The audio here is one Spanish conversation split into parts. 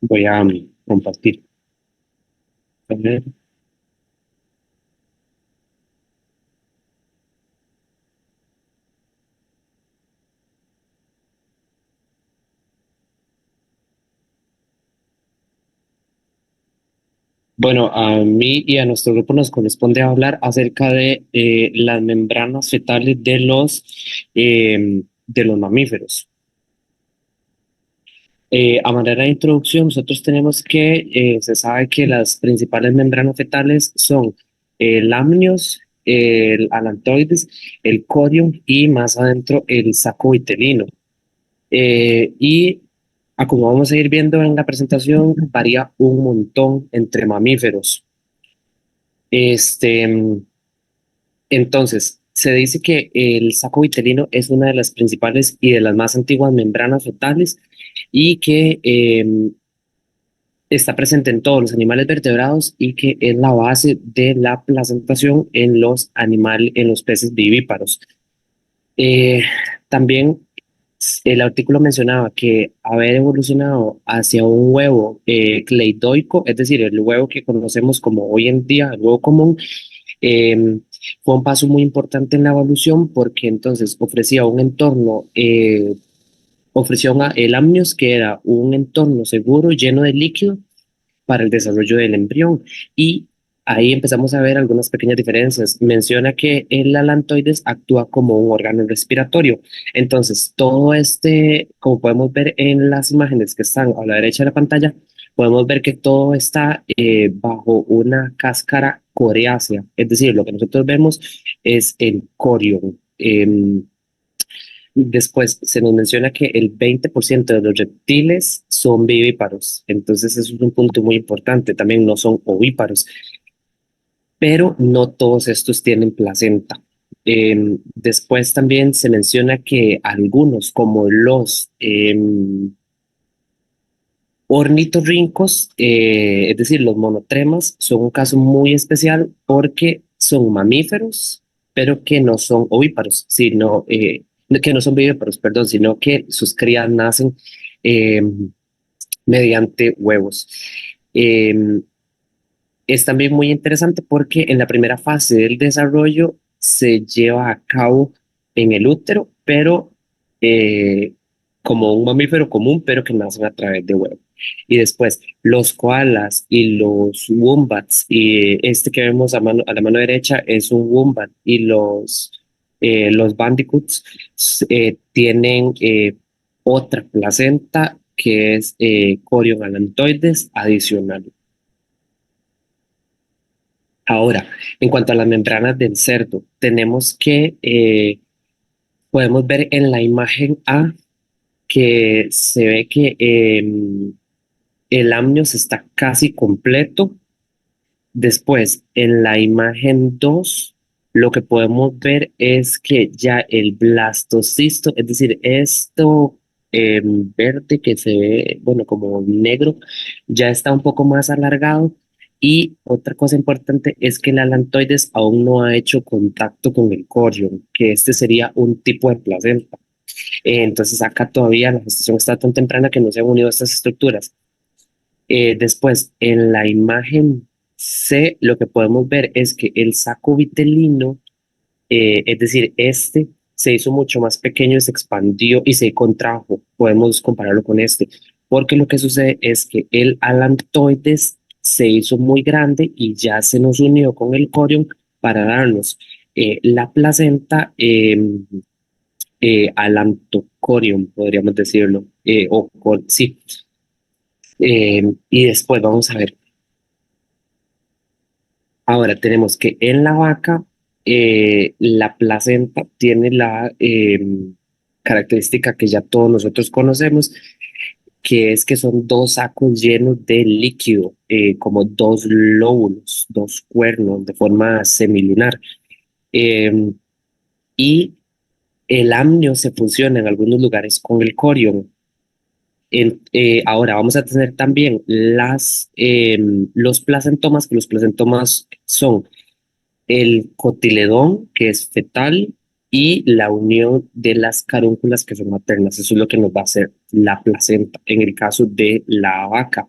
Voy a compartir. A ver. Bueno, a mí y a nuestro grupo nos corresponde hablar acerca de las membranas fetales de los mamíferos. A manera de introducción, nosotros tenemos que se sabe que las principales membranas fetales son el amnios, el alantoides, el corium y más adentro el saco vitelino. Y como vamos a ir viendo en la presentación, varía un montón entre mamíferos. Este, entonces, se dice que el saco vitelino es una de las principales y de las más antiguas membranas fetales y que está presente en todos los animales vertebrados y que es la base de la placentación en los animales, en los peces vivíparos. Eh, También el artículo mencionaba que haber evolucionado hacia un huevo cleidoico, es decir, el huevo que conocemos como hoy en día, el huevo común, eh, fue un paso muy importante en la evolución porque entonces ofrecía un entorno, el amnios, que era un entorno seguro, lleno de líquido para el desarrollo del embrión. Y ahí empezamos a ver algunas pequeñas diferencias. Menciona que el alantoides actúa como un órgano respiratorio. Entonces, todo este, como podemos ver en las imágenes que están a la derecha de la pantalla, podemos ver que todo está bajo una cáscara coriácea. Es decir, lo que nosotros vemos es el corión. Después se nos menciona que el 20% de los reptiles son vivíparos, entonces eso es un punto muy importante, también no son ovíparos, pero no todos estos tienen placenta. Después también se menciona que algunos, como los ornitorrincos, es decir, los monotremas, son un caso muy especial porque son mamíferos, pero que no son ovíparos, sino que no son vivíparos, perdón, sino que sus crías nacen eh, mediante huevos. Eh, es también muy interesante porque en la primera fase del desarrollo se lleva a cabo en el útero, pero eh, como un mamífero común, pero que nacen a través de huevos. Y después los koalas y los wombats, y este que vemos a la mano derecha es un wombat, y los bandicoots tienen otra placenta que es corion alantoides adicional. Ahora, en cuanto a las membranas del cerdo, tenemos que, podemos ver en la imagen A que se ve que el amnios está casi completo. Después, en la imagen 2, lo que podemos ver es que ya el blastocisto, es decir, esto verde que se ve, bueno, como negro, ya está un poco más alargado. Y otra cosa importante es que el alantoides aún no ha hecho contacto con el corion, que este sería un tipo de placenta. Entonces acá todavía la gestación está tan temprana que no se han unido estas estructuras. Después, en la imagen C, lo que podemos ver es que el saco vitelino, es decir, este se hizo mucho más pequeño, se expandió y se contrajo. Podemos compararlo con este, porque lo que sucede es que el alantoides se hizo muy grande y ya se nos unió con el corium para darnos la placenta alantocorium, podríamos decirlo, sí. Y después vamos a ver. Ahora tenemos que en la vaca la placenta tiene la característica que ya todos nosotros conocemos, que es que son dos sacos llenos de líquido, como dos lóbulos, dos cuernos de forma semilunar. Em, y el amnio se fusiona en algunos lugares con el corion. Ahora vamos a tener también los placentomas, que los placentomas son el cotiledón, que es fetal, y la unión de las carúnculas, que son maternas. Eso es lo que nos va a hacer la placenta, en el caso de la vaca.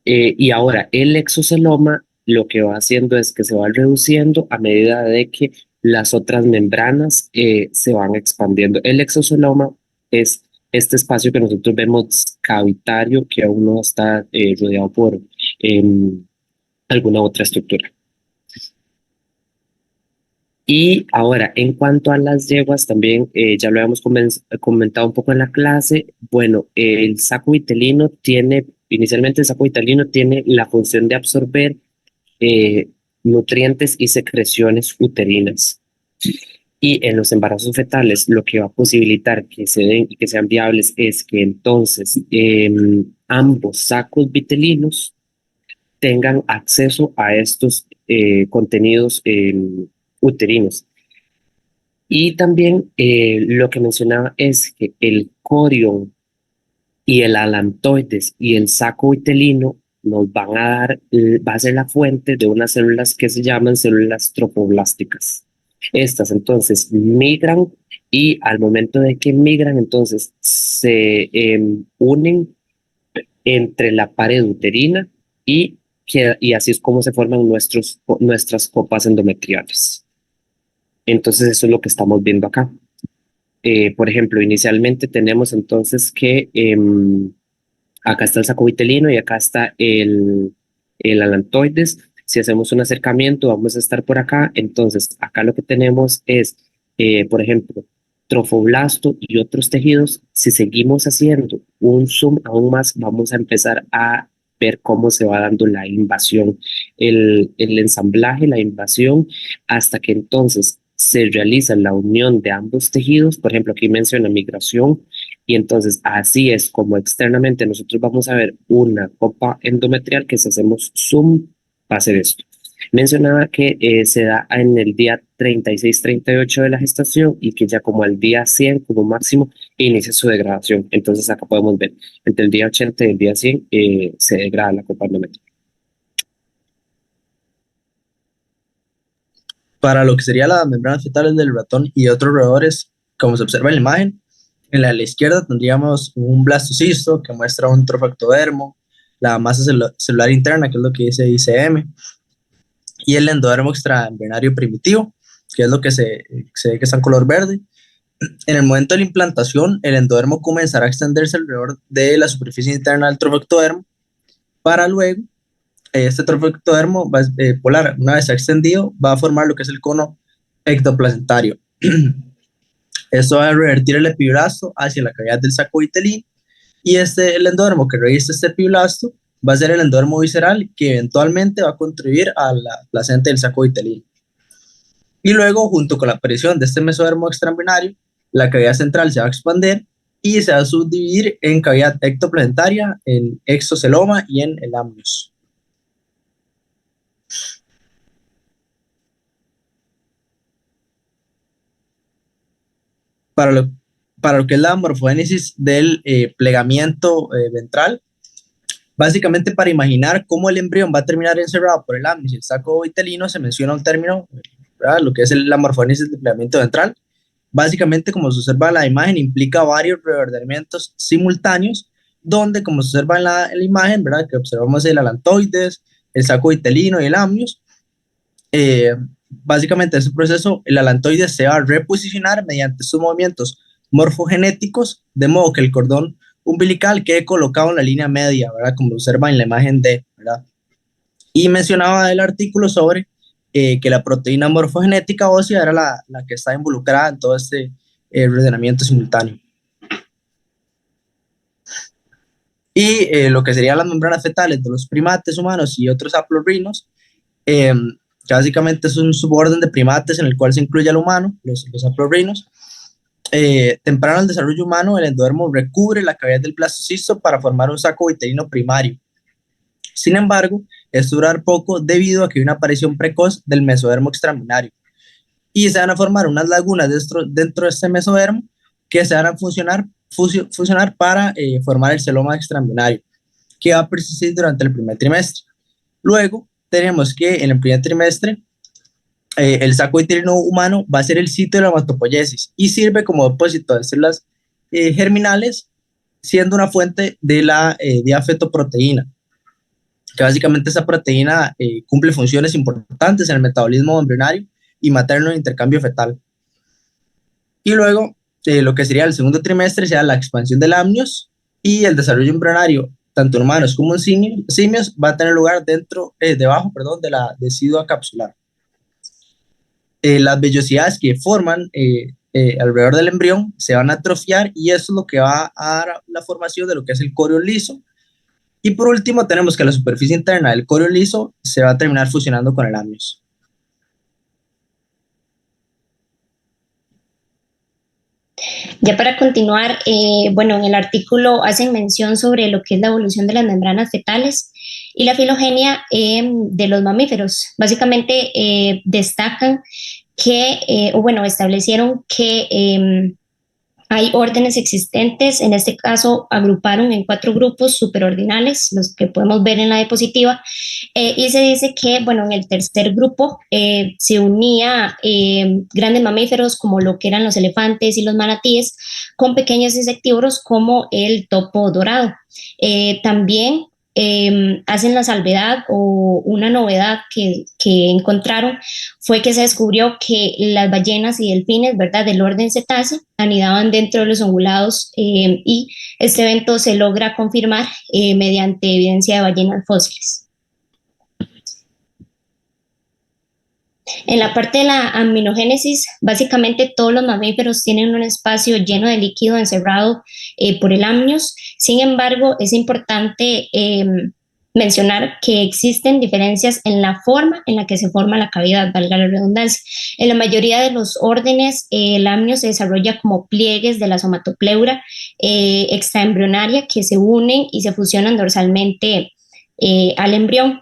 Y ahora, el exoceloma lo que va haciendo es que se va reduciendo a medida de que las otras membranas se van expandiendo. El exoceloma es este espacio que nosotros vemos cavitario, que aún no está rodeado por alguna otra estructura. Y ahora, en cuanto a las yeguas, también ya lo habíamos comentado un poco en la clase. Bueno, el saco vitelino tiene, inicialmente el saco vitelino tiene la función de absorber eh, nutrientes y secreciones uterinas. Y en los embarazos fetales, lo que va a posibilitar que se den y que sean viables es que entonces ambos sacos vitelinos tengan acceso a estos contenidos uterinos. Y también lo que mencionaba es que el corion y el alantoides y el saco vitelino nos van a dar, va a ser la fuente de unas células que se llaman células trofoblásticas. Estas entonces migran y al momento de que migran, entonces se unen entre la pared uterina y así es como se forman nuestras copas endometriales. Entonces eso es lo que estamos viendo acá. Por ejemplo, inicialmente tenemos entonces que acá está el saco vitelino y acá está el alantoides. Si hacemos un acercamiento, vamos a estar por acá. Entonces, acá lo que tenemos es, por ejemplo, trofoblasto y otros tejidos. Si seguimos haciendo un zoom aún más, vamos a empezar a ver cómo se va dando la invasión, el ensamblaje, la invasión, hasta que entonces se realiza la unión de ambos tejidos. Por ejemplo, aquí menciona migración, y entonces así es como externamente nosotros vamos a ver una copa endometrial que si hacemos zoom va a ser esto. Mencionaba que se da en el día 36-38 de la gestación y que ya como al día 100 como máximo inicia su degradación. Entonces acá podemos ver entre el día 80 y el día 100 se degrada la copa endometrial. Para lo que sería las membranas fetales del ratón y otros roedores, como se observa en la imagen, en la izquierda tendríamos un blastocisto que muestra un trofectodermo, la masa celular interna, que es lo que dice ICM, y el endodermo extraembrionario primitivo, que es lo que se ve que está en color verde. En el momento de la implantación, el endodermo comenzará a extenderse alrededor de la superficie interna del trofectodermo, para luego este trofectodermo polar, una vez extendido, va a formar lo que es el cono ectoplacentario. Esto va a revertir el epiblasto hacia la cavidad del saco vitelino, y el endodermo que reviste este epiblasto va a ser el endodermo visceral, que eventualmente va a contribuir a la placenta del saco vitelino. Y luego, junto con la aparición de este mesodermo extraembrionario, la cavidad central se va a expandir y se va a subdividir en cavidad ectoplacentaria, en exoceloma y en el amnios. Para lo, para lo que es la morfogénesis del plegamiento ventral, básicamente para imaginar cómo el embrión va a terminar encerrado por el amnios y el saco vitelino, se menciona un término, ¿verdad? Lo que es la morfogénesis del plegamiento ventral. Básicamente, como se observa en la imagen, implica varios reordenamientos simultáneos, donde, como se observa en la imagen, ¿verdad?, que observamos el alantoides, el saco vitelino y el amnios. Básicamente, en ese proceso, el alantoides se va a reposicionar mediante sus movimientos morfogenéticos, de modo que el cordón umbilical quede colocado en la línea media, ¿verdad?, como se observa en la imagen D, ¿verdad? Y mencionaba el artículo sobre que la proteína morfogenética ósea era la que está involucrada en todo este ordenamiento simultáneo. Y lo que serían las membranas fetales de los primates humanos y otros haplorhinos, que básicamente es un suborden de primates en el cual se incluye al humano, los haplorhinos. Temprano al desarrollo humano, el endodermo recubre la cavidad del blastocisto para formar un saco vitelino primario. Sin embargo, esto durar poco debido a que hay una aparición precoz del mesodermo extraembrionario, y se van a formar unas lagunas dentro de este mesodermo que se van a fusionar para formar el celoma extraembrionario, que va a persistir durante el primer trimestre. Luego tenemos que en el primer trimestre el saco vitelino humano va a ser el sitio de la hematopoiesis y sirve como depósito de células germinales, siendo una fuente de la diafetoproteína, que básicamente esa proteína cumple funciones importantes en el metabolismo embrionario y materno en intercambio fetal. Y luego, lo que sería el segundo trimestre, sea la expansión del amnios y el desarrollo embrionario, tanto en humanos como en simios, va a tener lugar debajo, perdón, de la decidua capsular. Las vellosidades que forman alrededor del embrión se van a atrofiar y eso es lo que va a dar la formación de lo que es el corio liso. Y por último, tenemos que la superficie interna del corio liso se va a terminar fusionando con el amnios. Ya para continuar, bueno, en el artículo hacen mención sobre lo que es la evolución de las membranas fetales y la filogenia de los mamíferos. Básicamente destacan que, o bueno, establecieron que hay órdenes existentes, en este caso agruparon en 4 grupos superordinales, los que podemos ver en la diapositiva, y se dice que, bueno, en el tercer grupo se unía grandes mamíferos como lo que eran los elefantes y los manatíes, con pequeños insectívoros como el topo dorado. También hacen la salvedad o una novedad que encontraron fue que se descubrió que las ballenas y delfines, ¿verdad?, del orden cetáceo, anidaban dentro de los ungulados y este evento se logra confirmar mediante evidencia de ballenas fósiles. En la parte de la aminogénesis, básicamente todos los mamíferos tienen un espacio lleno de líquido encerrado por el amnios. Sin embargo, es importante mencionar que existen diferencias en la forma en la que se forma la cavidad, valga la redundancia. En la mayoría de los órdenes, el amnio se desarrolla como pliegues de la somatopleura extraembrionaria que se unen y se fusionan dorsalmente al embrión.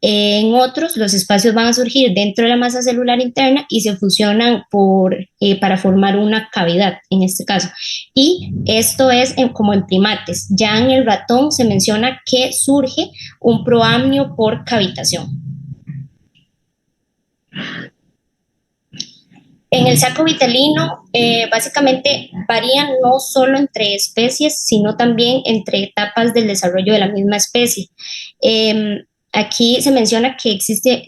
En otros, los espacios van a surgir dentro de la masa celular interna y se fusionan para formar una cavidad, en este caso. Y esto es como en primates. Ya en el ratón se menciona que surge un proamnio por cavitación. En el saco vitelino, básicamente varían no solo entre especies, sino también entre etapas del desarrollo de la misma especie. Aquí se menciona que existe,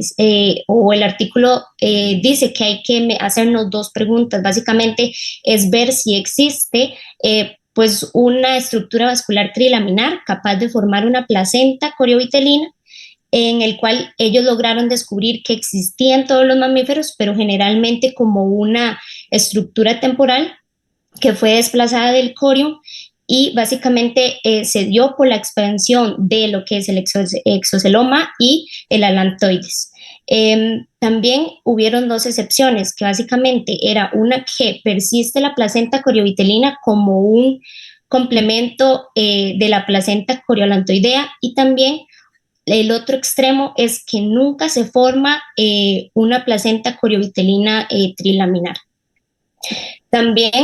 o el artículo dice que hay que hacernos 2 preguntas. Básicamente es ver si existe pues una estructura vascular trilaminar capaz de formar una placenta coriovitelina, en el cual ellos lograron descubrir que existía en todos los mamíferos, pero generalmente como una estructura temporal que fue desplazada del corium y básicamente se dio por la expansión de lo que es el exoceloma y el alantoides. También hubieron 2 excepciones, que básicamente era una que persiste la placenta coriovitelina como un complemento de la placenta coriolantoidea, y también el otro extremo es que nunca se forma una placenta coriovitelina trilaminar. También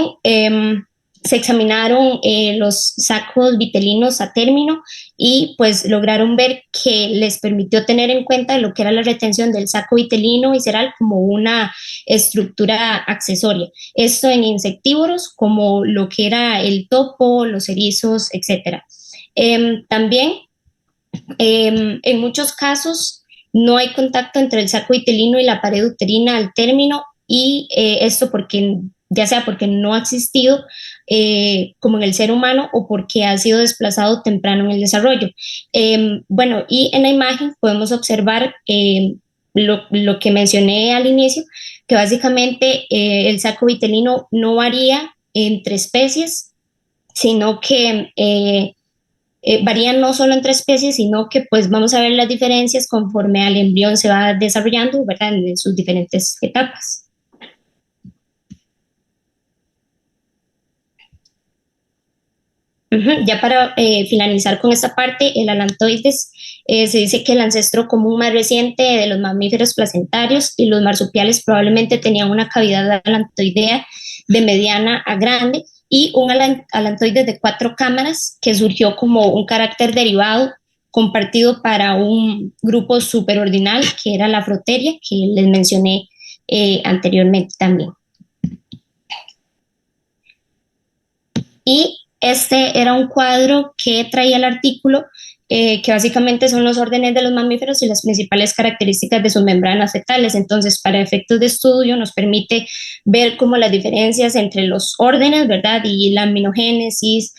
se examinaron los sacos vitelinos a término y pues lograron ver que les permitió tener en cuenta lo que era la retención del saco vitelino visceral como una estructura accesoria. Esto en insectívoros como lo que era el topo, los erizos, etc. También en muchos casos no hay contacto entre el saco vitelino y la pared uterina al término, y esto ya sea porque no ha existido como en el ser humano o porque ha sido desplazado temprano en el desarrollo. Bueno, y en la imagen podemos observar lo que mencioné al inicio, que básicamente el saco vitelino no varía entre especies, sino que varían no solo entre especies, sino que pues vamos a ver las diferencias conforme al embrión se va desarrollando, ¿verdad?, en sus diferentes etapas. Ya para finalizar con esta parte, el alantoides, se dice que el ancestro común más reciente de los mamíferos placentarios y los marsupiales probablemente tenían una cavidad alantoidea de mediana a grande y un alantoides de 4 cámaras que surgió como un carácter derivado compartido para un grupo superordinal que era la Froteria, que les mencioné anteriormente también. Y este era un cuadro que traía el artículo que básicamente son los órdenes de los mamíferos y las principales características de sus membranas fetales. Entonces, para efectos de estudio, nos permite ver cómo las diferencias entre los órdenes, ¿verdad? Y la aminogénesis,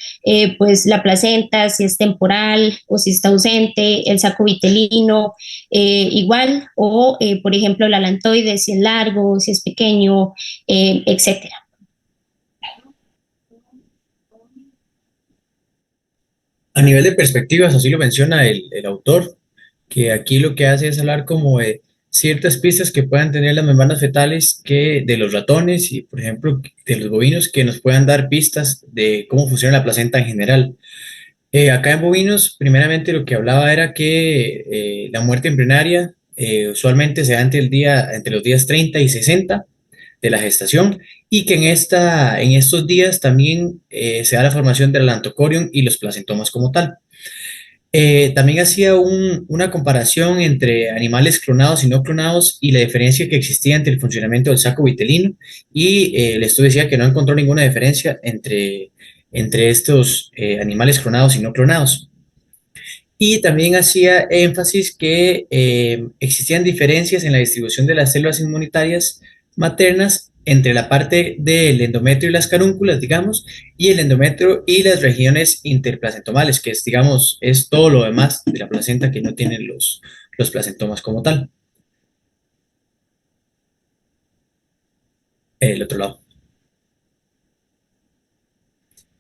pues la placenta, si es temporal o si está ausente, el saco vitelino, igual, o por ejemplo, el alantoide, si es largo, si es pequeño, etcétera. A nivel de perspectivas, así lo menciona el autor, que aquí lo que hace es hablar como de ciertas pistas que puedan tener las membranas fetales que de los ratones y, por ejemplo, de los bovinos que nos puedan dar pistas de cómo funciona la placenta en general. Acá en bovinos, primeramente lo que hablaba era que la muerte embrionaria usualmente se da entre los días 30 y 60 de la gestación y que en estos días también se da la formación del alantocorium y los placentomas como tal. También hacía una comparación entre animales clonados y no clonados y la diferencia que existía entre el funcionamiento del saco vitelino y el estudio decía que no encontró ninguna diferencia entre estos animales clonados y no clonados. Y también hacía énfasis que existían diferencias en la distribución de las células inmunitarias maternas entre la parte del endometrio y las carúnculas, digamos, y el endometrio y las regiones interplacentomales, que es, digamos, es todo lo demás de la placenta que no tienen los placentomas como tal. El otro lado.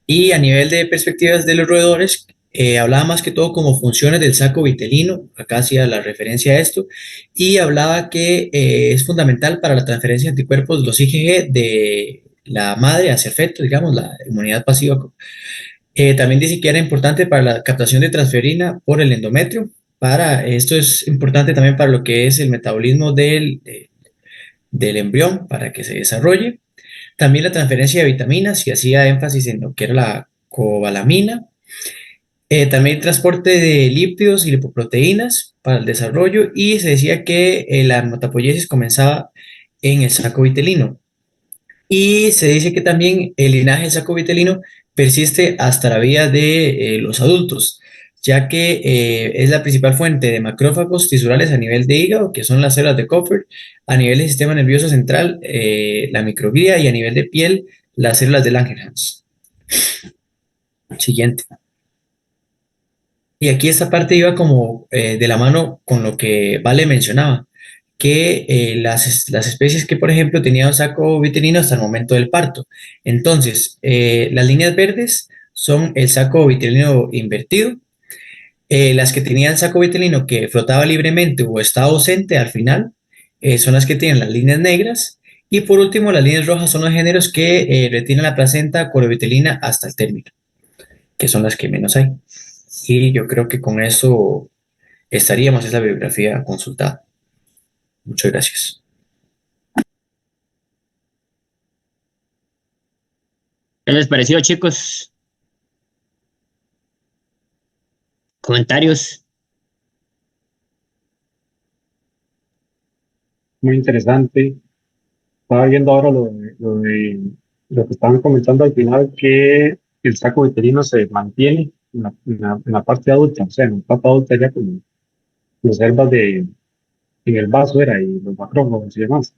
Y a nivel de perspectivas de los roedores, hablaba más que todo como funciones del saco vitelino, acá hacía la referencia a esto, y hablaba que es fundamental para la transferencia de anticuerpos, los IgG, de la madre hacia el feto, digamos, la inmunidad pasiva. También dice que era importante para la captación de transferina por el endometrio. Esto es importante también para lo que es el metabolismo del embrión, para que se desarrolle. También la transferencia de vitaminas y hacía énfasis en lo que era la cobalamina. También transporte de lípidos y lipoproteínas para el desarrollo y se decía que la hematopoiesis comenzaba en el saco vitelino. Y se dice que también el linaje del saco vitelino persiste hasta la vida de los adultos, ya que es la principal fuente de macrófagos tisurales a nivel de hígado, que son las células de Kupffer, a nivel del sistema nervioso central, la microglia, y a nivel de piel, las células de Langerhans. Siguiente. Y aquí esta parte iba como de la mano con lo que Vale mencionaba, que las especies que, por ejemplo, tenían saco vitelino hasta el momento del parto. Entonces, las líneas verdes son el saco vitelino invertido. Las que tenían saco vitelino que flotaba libremente o estaba ausente al final son las que tienen las líneas negras. Y por último, las líneas rojas son los géneros que retienen la placenta corovitelina hasta el término, que son las que menos hay. Y yo creo que con eso estaríamos en la bibliografía consultada. Muchas gracias. ¿Qué les pareció, chicos? ¿Comentarios? Muy interesante. Estaba viendo ahora lo que estaban comentando al final, que el saco vitelino se mantiene en la parte adulta, o sea, en la etapa adulta ya con reservas en el vaso era y los macrófagos y demás.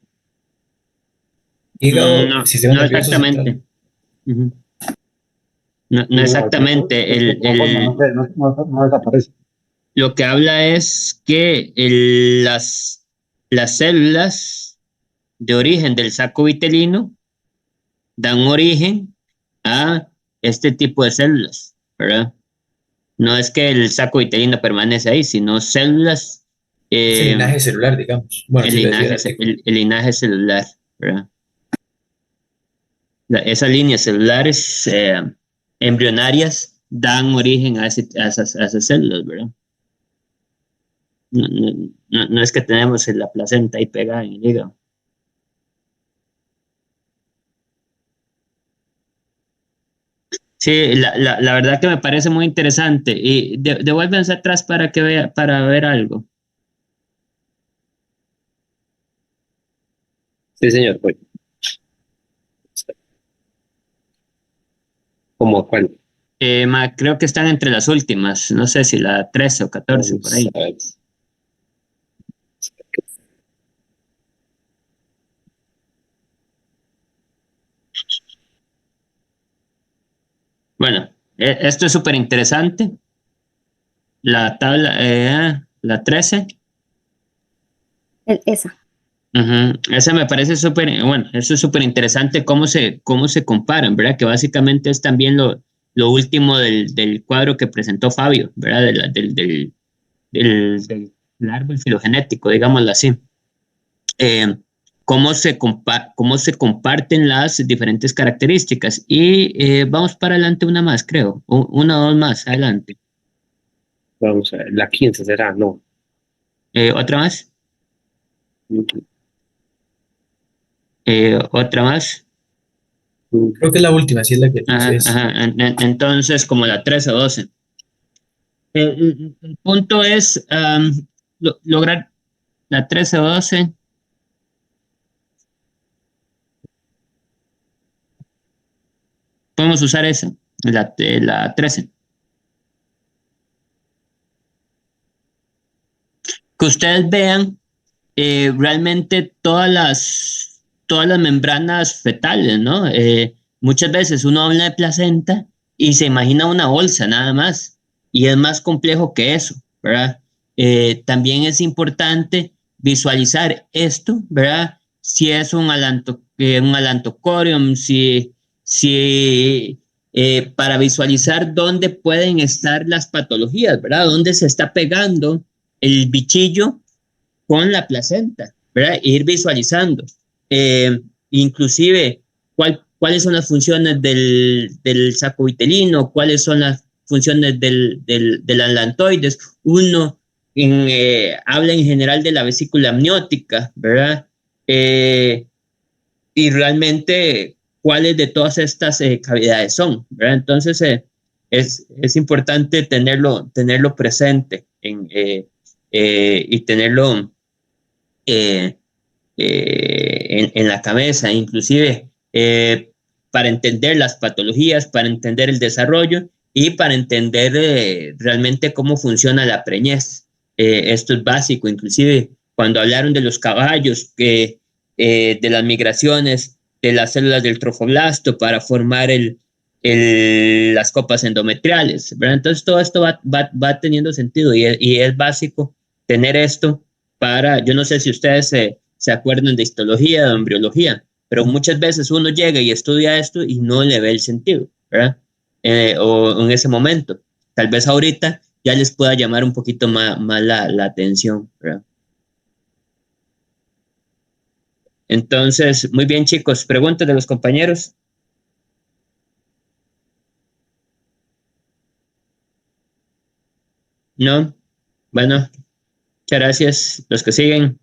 Hígado, No, sistema no nervioso central. exactamente. Ujú. No, no Y no, exactamente. de alguna forma no desaparece. Lo que habla es que las células de origen del saco vitelino dan origen a este tipo de células, ¿verdad? No es que el saco vitelino permanece ahí, sino células, Es el eh, linaje celular, digamos. Bueno, el sí lo decía el linaje, artículo. el linaje celular, ¿verdad? Esas líneas celulares embrionarias dan origen a esas células, ¿verdad? No es que tenemos la placenta ahí pegada en el hígado. Sí, la verdad que me parece muy interesante. Y devuélvense atrás para que vea, para ver algo. Sí, señor, voy. ¿Como cuál? Creo que están entre las últimas, no sé si la 13 o 14 por ahí. Vamos a ver. Bueno, esto es súper interesante. La tabla, la 13. Esa. Ujú. Esa me parece súper, bueno, eso es súper interesante cómo se comparan, ¿verdad? Que básicamente es también lo último del cuadro que presentó Fabio, ¿verdad? Del árbol filogenético, digámoslo así. Eh, cómo se comparten las diferentes características. Y vamos para adelante una más, creo. Una o dos más, adelante. Vamos a ver. La 15 será, no. Otra más, Ujú. otra más. Creo que es la última, sí es la que Ajá, dices. ajá. Entonces, como la 13 o 12. El punto es lograr la 13 o 12. Podemos usar esa, la 13. Que ustedes vean realmente todas las membranas fetales, ¿no? Muchas veces uno habla de placenta y se imagina una bolsa nada más, y es más complejo que eso, ¿verdad? También es importante visualizar esto, ¿verdad? Si es un alantocorium, si para visualizar dónde pueden estar las patologías, ¿verdad? Dónde se está pegando el bichillo con la placenta, ¿verdad? E ir visualizando. Inclusive, cuáles son las funciones del saco vitelino, cuáles son las funciones del atlantoides. Uno habla en general de la vesícula amniótica, ¿verdad? Y realmente cuáles de todas estas cavidades son, ¿verdad? Entonces, es importante tenerlo presente y tenerlo eh, en la cabeza, inclusive para entender las patologías, para entender el desarrollo y para entender realmente cómo funciona la preñez. Esto es básico, inclusive cuando hablaron de los caballos, de las migraciones de las células del trofoblasto para formar las copas endometriales, ¿verdad? Entonces todo esto va teniendo sentido y es básico tener esto para, yo no sé si ustedes se acuerdan de histología, de embriología, pero muchas veces uno llega y estudia esto y no le ve el sentido, ¿verdad? O en ese momento. Tal vez ahorita ya les pueda llamar un poquito más la atención, ¿verdad? Entonces, muy bien, chicos, preguntas de los compañeros. No, bueno, muchas gracias. Los que siguen.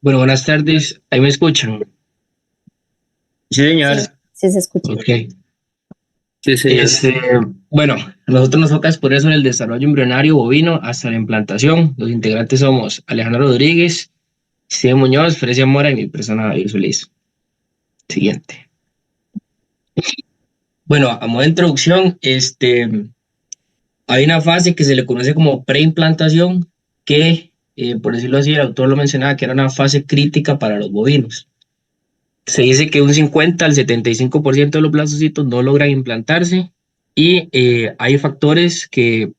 Bueno, buenas tardes. ¿Ahí me escuchan? Sí, señor. Sí, sí se escucha. Ok. Sí, señor. Bueno, a nosotros nos toca exponer sobre el desarrollo embrionario bovino hasta la implantación. Los integrantes somos Alejandro Rodríguez, Steven Muñoz, Frecia Mora y mi persona, David Solís. Siguiente. Bueno, a modo de introducción, hay una fase que se le conoce como preimplantación, que, por decirlo así, el autor lo mencionaba, que era una fase crítica para los bovinos. Se dice que un 50 al 75% de los blastocitos no logran implantarse y hay factores que,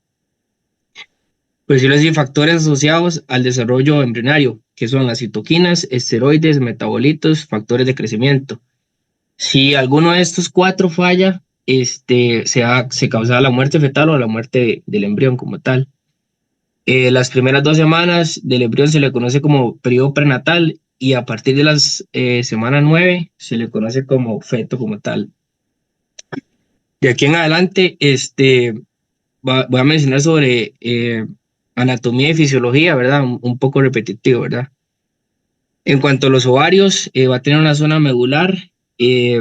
por decirlo así, factores asociados al desarrollo embrionario, que son las citoquinas, esteroides, metabolitos, factores de crecimiento. Si alguno de estos cuatro falla, se causa la muerte fetal o la muerte del embrión como tal. Las primeras 2 semanas del embrión se le conoce como periodo prenatal y a partir de las semanas 9 se le conoce como feto como tal. De aquí en adelante, voy a mencionar sobre anatomía y fisiología, ¿verdad? Un poco repetitivo, ¿verdad? En cuanto a los ovarios, va a tener una zona medular y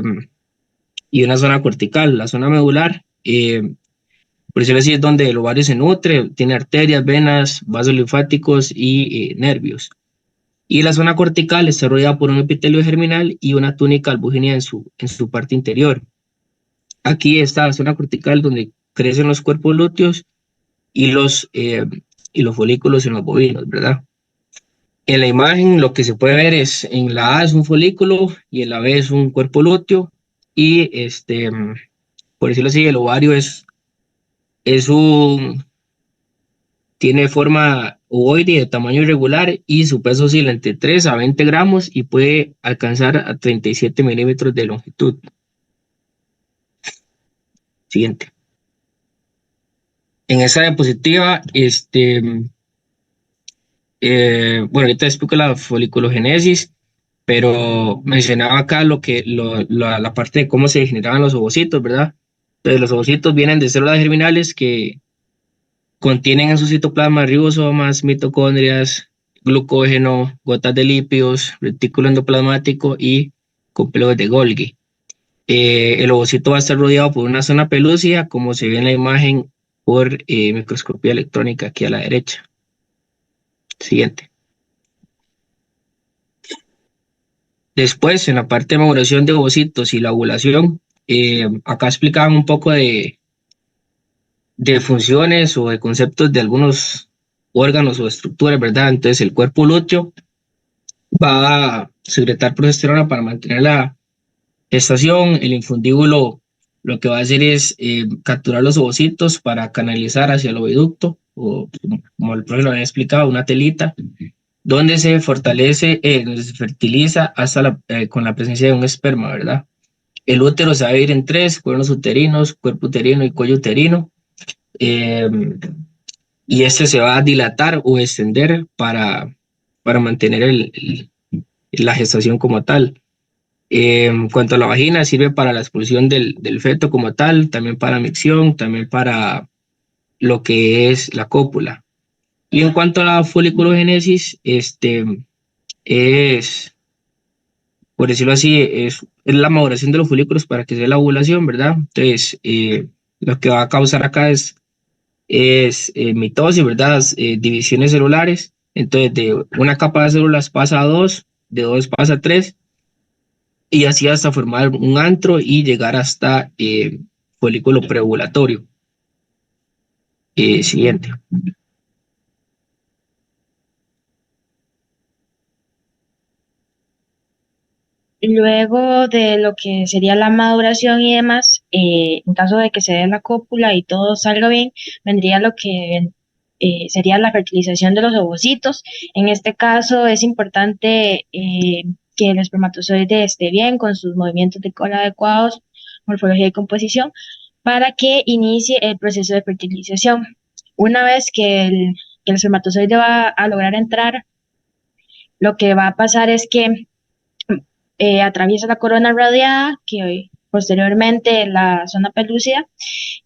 una zona cortical. La zona medular, por decirlo así, es donde el ovario se nutre, tiene arterias, venas, vasos linfáticos y nervios. Y la zona cortical está rodeada por un epitelio germinal y una túnica albuginea en su parte interior. Aquí está la zona cortical donde crecen los cuerpos lúteos y los folículos en los bovinos, ¿verdad? En la imagen lo que se puede ver es, en la A es un folículo y en la B es un cuerpo lúteo y por decirlo así, el ovario es tiene forma ovoide de tamaño irregular y su peso oscila entre 3 a 20 gramos y puede alcanzar a 37 milímetros de longitud. Siguiente. En esa diapositiva, bueno, ahorita explico la foliculogénesis, pero mencionaba acá la parte de cómo se generaban los ovocitos, ¿verdad? Entonces, los ovocitos vienen de células germinales que contienen en su citoplasma ribosomas, mitocondrias, glucógeno, gotas de lípidos, retículo endoplasmático y complejos de Golgi. El ovocito va a estar rodeado por una zona pelúcida, como se ve en la imagen por microscopía electrónica aquí a la derecha. Siguiente. Después, en la parte de maduración de ovocitos y la ovulación, acá explicaban un poco de funciones o de conceptos de algunos órganos o estructuras, ¿verdad? Entonces, el cuerpo lúteo va a secretar progesterona para mantener la gestación. El infundíbulo lo que va a hacer es capturar los ovocitos para canalizar hacia el oviducto, o como el profesor lo había explicado, una telita, donde se fortalece, donde se fertiliza hasta con la presencia de un esperma, ¿verdad? El útero se va a dividir en 3, cuernos uterinos, cuerpo uterino y cuello uterino, y este se va a dilatar o extender para mantener la gestación como tal. En cuanto a la vagina, sirve para la expulsión del feto como tal, también para micción, también para lo que es la cópula. Y en cuanto a la foliculogénesis, es, por decirlo así, es la maduración de los folículos para que sea la ovulación, ¿verdad? Entonces, lo que va a causar acá es mitosis, ¿verdad? Divisiones celulares. Entonces, de una capa de células pasa a 2, de 2 pasa a 3, y así hasta formar un antro y llegar hasta folículo preovulatorio. Siguiente. Luego de lo que sería la maduración y demás, en caso de que se dé la cópula y todo salga bien, vendría lo que sería la fertilización de los ovocitos. En este caso es importante que el espermatozoide esté bien, con sus movimientos de cola adecuados, morfología y composición, para que inicie el proceso de fertilización. Una vez que el espermatozoide va a lograr entrar, lo que va a pasar es que atraviesa la corona radiada, que posteriormente la zona pelúcida,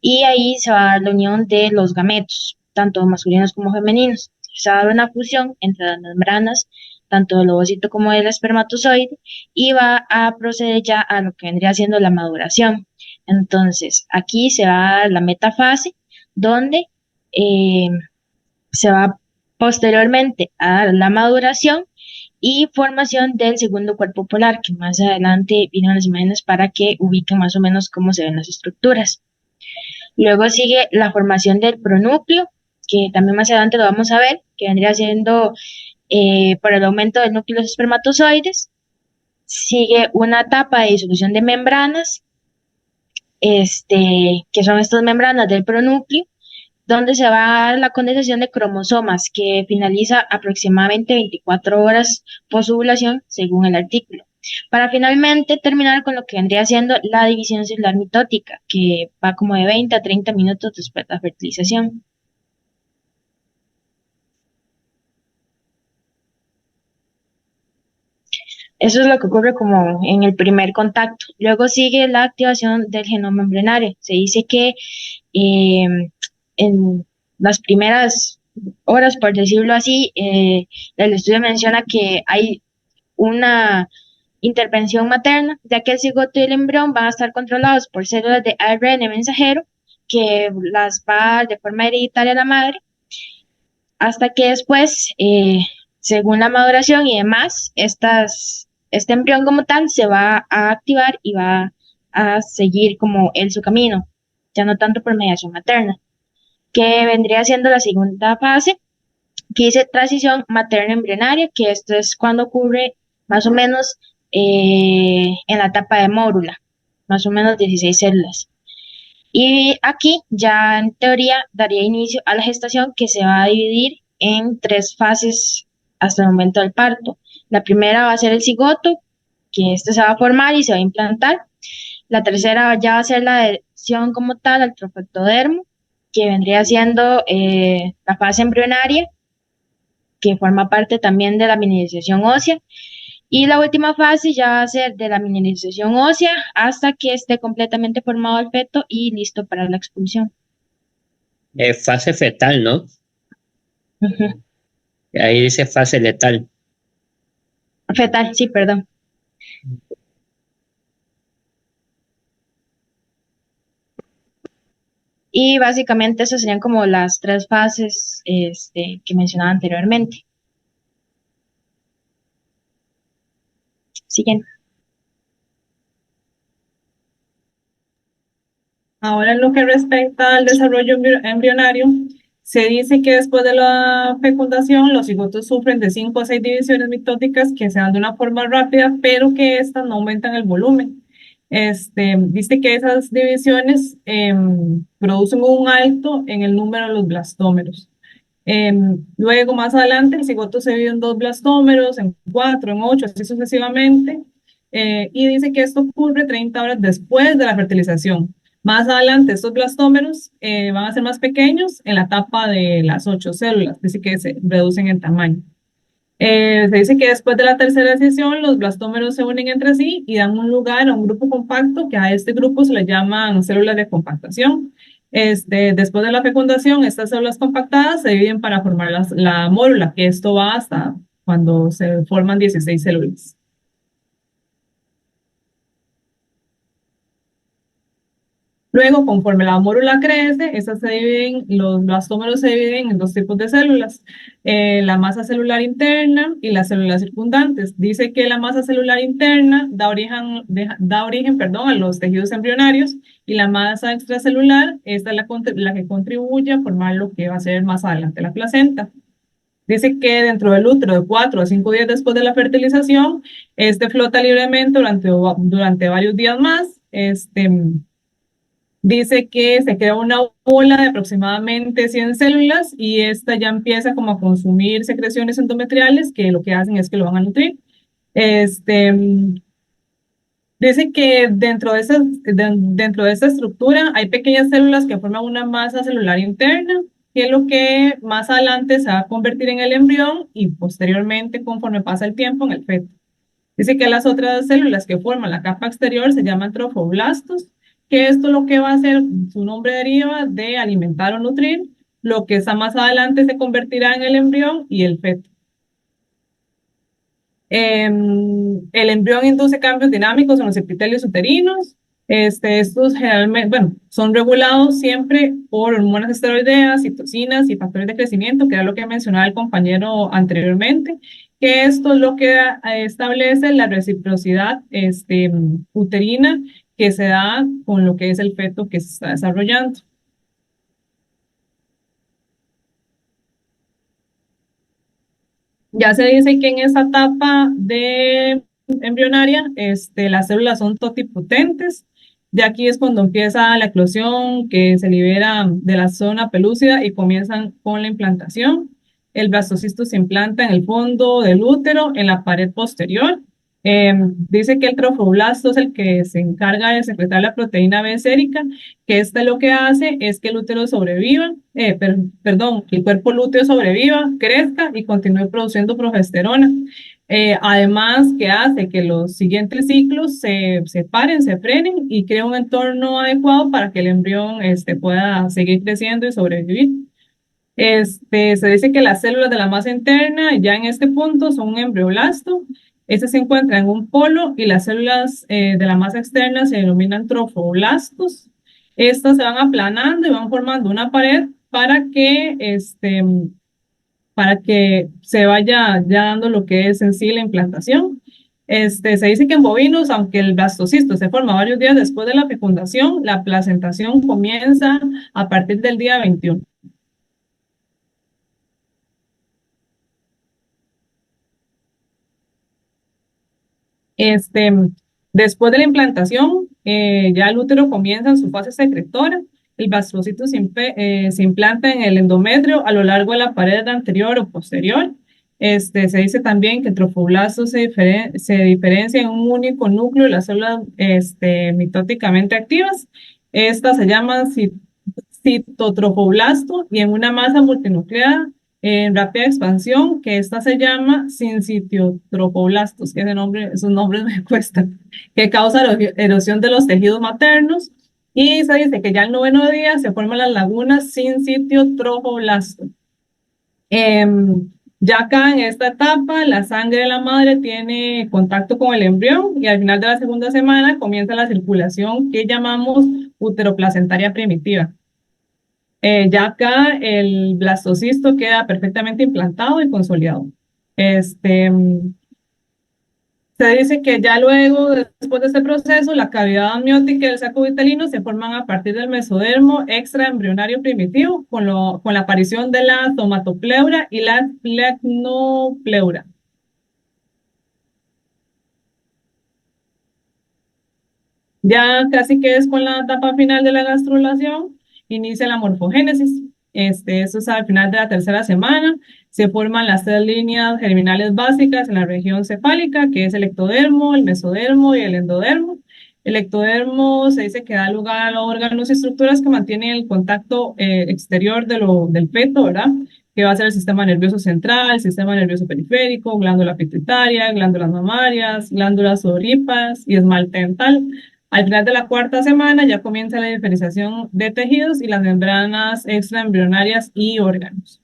y ahí se va a dar la unión de los gametos, tanto masculinos como femeninos. Se va a dar una fusión entre las membranas, tanto del ovocito como del espermatozoide, y va a proceder ya a lo que vendría siendo la maduración. Entonces, aquí se va a dar la metafase, donde eh, se va posteriormente a dar la maduración y formación del segundo cuerpo polar, que más adelante vienen las imágenes para que ubiquen más o menos cómo se ven las estructuras. Luego sigue la formación del pronúcleo, que también más adelante lo vamos a ver, que vendría siendo por el aumento del núcleo de los espermatozoides. Sigue una etapa de disolución de membranas, que son estas membranas del pronúcleo, donde se va a dar la condensación de cromosomas, que finaliza aproximadamente 24 horas posovulación, según el artículo, para finalmente terminar con lo que vendría siendo la división celular mitótica, que va como de 20 a 30 minutos después de la fertilización. Eso es lo que ocurre como en el primer contacto. Luego sigue la activación del genoma embrionario. Se dice que en las primeras horas, por decirlo así, el estudio menciona que hay una intervención materna, ya que el cigoto y el embrión van a estar controlados por células de ARN mensajero que las va a dar de forma hereditaria a la madre, hasta que después, según la maduración y demás, este embrión como tal se va a activar y va a seguir como él su camino, ya no tanto por mediación materna, que vendría siendo la segunda fase, que dice transición materno-embrionaria, que esto es cuando ocurre más o menos en la etapa de mórula, más o menos 16 células. Y aquí ya en teoría daría inicio a la gestación, que se va a dividir en tres fases hasta el momento del parto. La primera va a ser el cigoto, que este se va a formar y se va a implantar. La tercera ya va a ser la adhesión como tal al trofectodermo, que vendría siendo la fase embrionaria, que forma parte también de la mineralización ósea. Y la última fase ya va a ser de la mineralización ósea hasta que esté completamente formado el feto y listo para la expulsión. Fase fetal, ¿no? Ujú. Ahí dice fase letal. Fetal, sí, perdón. Y básicamente esas serían como las tres fases que mencionaba anteriormente. Siguen. Ahora, en lo que respecta al desarrollo embrionario, se dice que después de la fecundación, los cigotos sufren de 5 a 6 divisiones mitóticas que se dan de una forma rápida, pero que estas no aumentan el volumen. Dice que esas divisiones producen un alto en el número de los blastómeros. Luego, más adelante, el cigoto se divide en 2 blastómeros, en 4, en 8, así sucesivamente. Y dice que esto ocurre 30 horas después de la fertilización. Más adelante, estos blastómeros van a ser más pequeños en la etapa de las 8 células, dice que se reducen en tamaño. Se dice que después de la tercera decisión, los blastómeros se unen entre sí y dan un lugar a un grupo compacto, que a este grupo se le llaman células de compactación. Después de la fecundación, estas células compactadas se dividen para formar la mórula, que esto va hasta cuando se forman 16 células. Luego, conforme la mórula crece, los blastómeros se dividen en 2 tipos de células, la masa celular interna y las células circundantes. Dice que la masa celular interna da origen, perdón, a los tejidos embrionarios, y la masa extracelular, esta es la que contribuye a formar lo que va a ser más adelante la placenta. Dice que dentro del útero, de 4 a 5 días después de la fertilización, flota libremente durante varios días más. Dice que se crea una bola de aproximadamente 100 células y esta ya empieza como a consumir secreciones endometriales, que lo que hacen es que lo van a nutrir. Dice que dentro de esta estructura hay pequeñas células que forman una masa celular interna, que es lo que más adelante se va a convertir en el embrión y posteriormente, conforme pasa el tiempo, en el feto. Dice que las otras células que forman la capa exterior se llaman trofoblastos, que esto lo que va a hacer, su nombre deriva de alimentar o nutrir, lo que más adelante se convertirá en el embrión y el feto. El embrión induce cambios dinámicos en los epitelios uterinos. Estos generalmente, bueno, son regulados siempre por hormonas esteroideas, citocinas y factores de crecimiento, que era lo que mencionaba el compañero anteriormente, que esto es lo que establece la reciprocidad uterina que se da con lo que es el feto que se está desarrollando. Ya se dice que en esta etapa de embrionaria, las células son totipotentes. De aquí es cuando empieza la eclosión, que se libera de la zona pelúcida y comienzan con la implantación. El blastocisto se implanta en el fondo del útero, en la pared posterior. Dice que el trofoblasto es el que se encarga de secretar la proteína B sérica, que lo que hace es que el útero sobreviva, perdón, que el cuerpo lúteo sobreviva, crezca y continúe produciendo progesterona. Además, que hace que los siguientes ciclos se paren, se frenen y crea un entorno adecuado para que el embrión pueda seguir creciendo y sobrevivir. Se dice que las células de la masa interna ya en este punto son un embrioblasto. Este se encuentra en un polo y las células de la masa externa se denominan trofoblastos. Estas se van aplanando y van formando una pared para que se vaya ya dando lo que es en sí la implantación. Se dice que en bovinos, aunque el blastocisto se forma varios días después de la fecundación, la placentación comienza a partir del día 21. Este, Después de la implantación, ya el útero comienza en su fase secretora. El blastocito se implanta en el endometrio a lo largo de la pared anterior o posterior. Se dice también que el trofoblasto se diferencia en un único núcleo de las células mitóticamente activas. Estas se llaman citotrofoblasto y en una masa multinucleada en rápida expansión, que esta se llama sincitiotropoblastos, que esos nombres me cuestan, que causa erosión de los tejidos maternos, y se dice que ya el 9º día se forman las lagunas sincitiotropoblastos. Ya acá en esta etapa, la sangre de la madre tiene contacto con el embrión y al final de la segunda semana comienza la circulación que llamamos uteroplacentaria primitiva. Ya acá el blastocisto queda perfectamente implantado y consolidado. Se dice que ya luego, después de este proceso, la cavidad amniótica y el saco vitelino se forman a partir del mesodermo extraembrionario primitivo con la aparición de la somatopleura y la flecnopleura. Ya casi que es con la etapa final de la gastrulación, inicia la morfogénesis. Eso es al final de la tercera semana. Se forman las 3 líneas germinales básicas en la región cefálica, que es el ectodermo, el mesodermo y el endodermo. El ectodermo se dice que da lugar a los órganos y estructuras que mantienen el contacto exterior del feto, ¿verdad? Que va a ser el sistema nervioso central, el sistema nervioso periférico, glándula pituitaria, glándulas mamarias, glándulas sudoríparas y esmalte dental. Al final de la cuarta semana ya comienza la diferenciación de tejidos y las membranas extraembrionarias y órganos.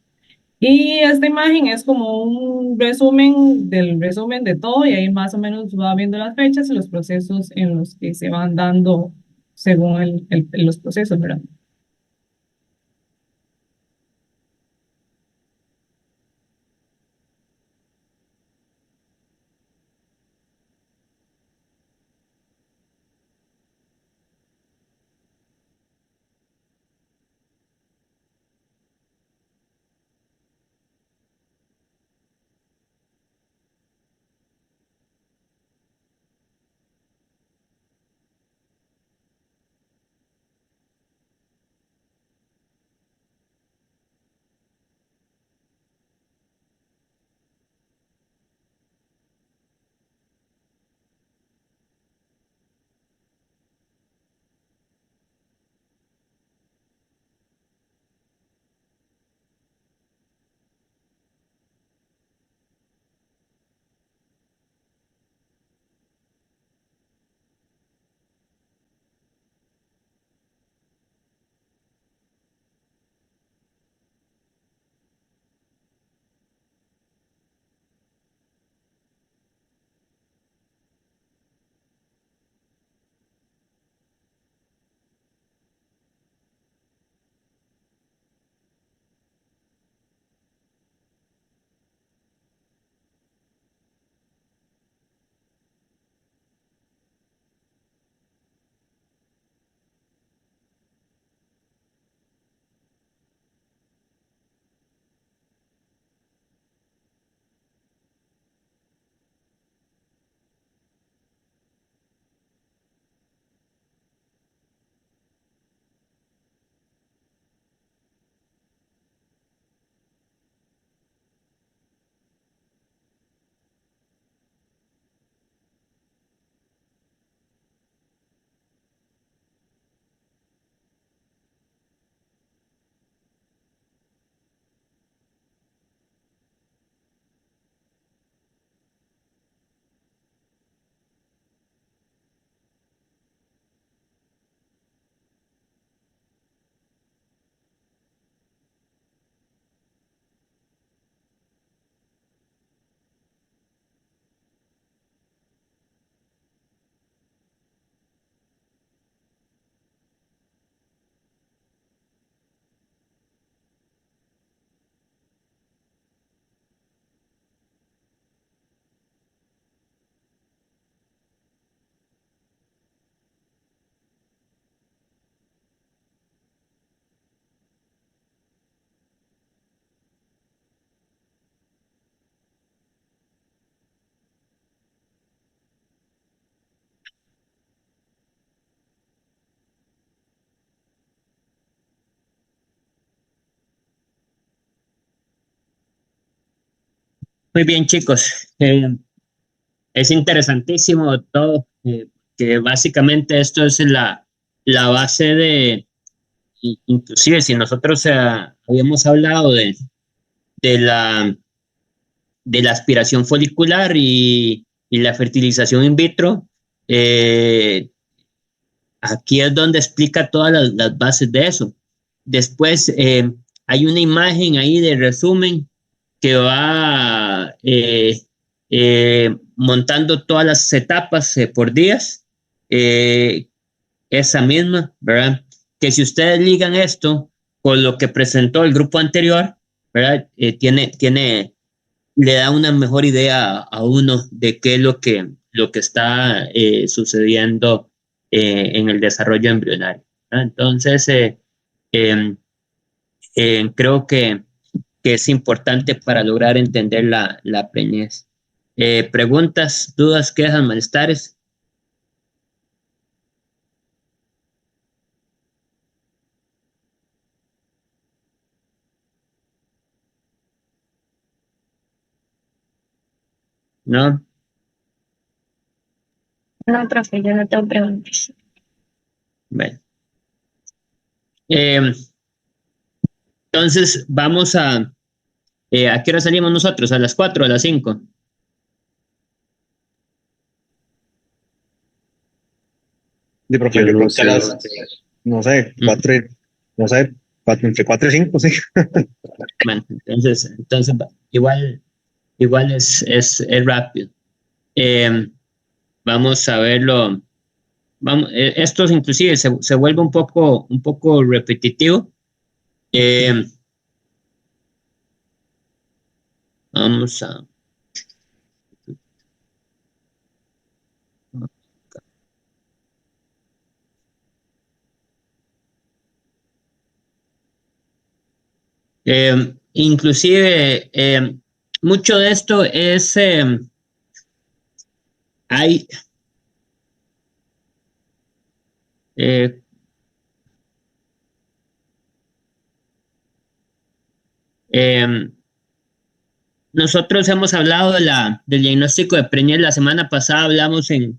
Y esta imagen es como un resumen del resumen de todo y ahí más o menos va viendo las fechas y los procesos en los que se van dando según los procesos, ¿verdad? Muy bien, chicos. Es interesantísimo todo, que básicamente esto es la base inclusive si nosotros habíamos hablado de la, de la aspiración folicular y la fertilización in vitro, aquí es donde explica todas las bases de eso. Después hay una imagen ahí de resumen que va montando todas las etapas por días. Esa misma, ¿verdad? Que si ustedes ligan esto con lo que presentó el grupo anterior, ¿verdad? Le da una mejor idea a uno de qué es lo que está sucediendo en el desarrollo embrionario, ¿verdad? Entonces, creo que es importante para lograr entender la preñez. Preguntas, dudas, quejas, malestares. ¿No? No, profe, yo no tengo preguntas. Bueno. Entonces, vamos ¿a qué hora salimos nosotros? ¿A las 4 o a las 5? Sí, profe, yo creo que a las, no sé, entre 4 y 5, sí. Bueno, entonces igual es rápido. Vamos a verlo. Esto inclusive se vuelve un poco repetitivo. Vamos a... inclusive, mucho de esto es... hay... nosotros hemos hablado del diagnóstico de preñez. La semana pasada hablamos en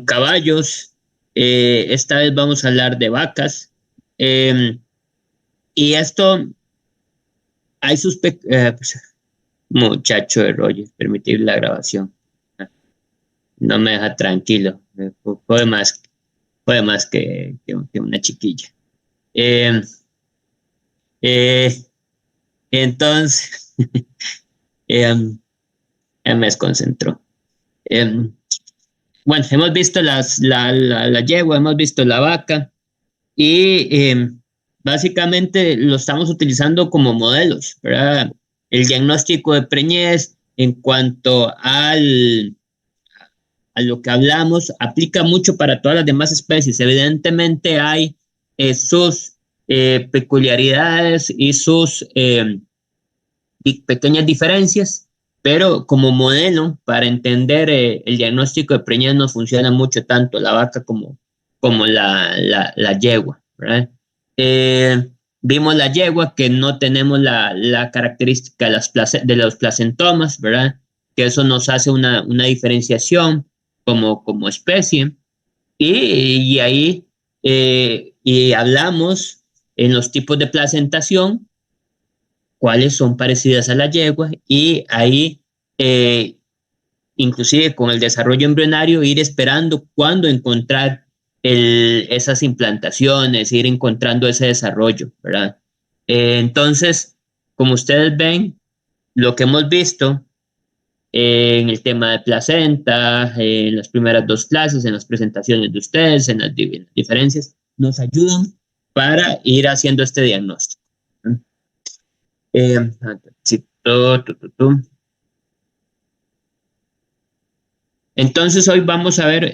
caballos. Esta vez vamos a hablar de vacas. Y esto, hay muchacho de Roger, permitir la grabación. No me deja tranquilo. Puede más que una chiquilla. Entonces, me desconcentró. Bueno, hemos visto la yegua, hemos visto la vaca y básicamente lo estamos utilizando como modelos, ¿verdad? El diagnóstico de preñez en cuanto a lo que hablamos aplica mucho para todas las demás especies. Evidentemente hay sus peculiaridades y sus pequeñas diferencias, pero como modelo para entender el diagnóstico de preñez nos funciona mucho tanto la vaca como la yegua, ¿verdad? Vimos la yegua que no tenemos la característica de los placentomas, ¿verdad? Que eso nos hace una diferenciación como especie. Y ahí y hablamos en los tipos de placentación, cuáles son parecidas a la yegua, y ahí, inclusive con el desarrollo embrionario, ir esperando cuándo encontrar esas implantaciones, ir encontrando ese desarrollo, ¿verdad? Entonces, como ustedes ven, lo que hemos visto en el tema de placenta, en las primeras dos clases, en las presentaciones de ustedes, en las diferencias, nos ayudan para ir haciendo este diagnóstico. Sí, Entonces hoy vamos a ver,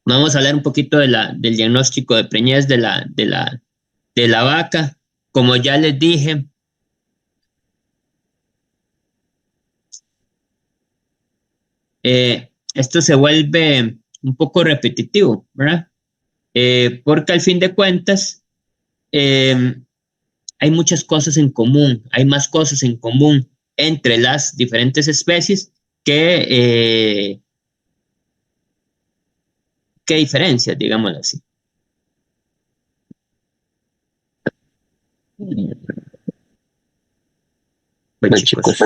vamos a hablar un poquito del diagnóstico de preñez de la vaca. Como ya les dije, esto se vuelve un poco repetitivo, ¿verdad? Porque al fin de cuentas hay muchas cosas en común, hay más cosas en común entre las diferentes especies qué diferencias, digámoslo así. Bueno, chicos.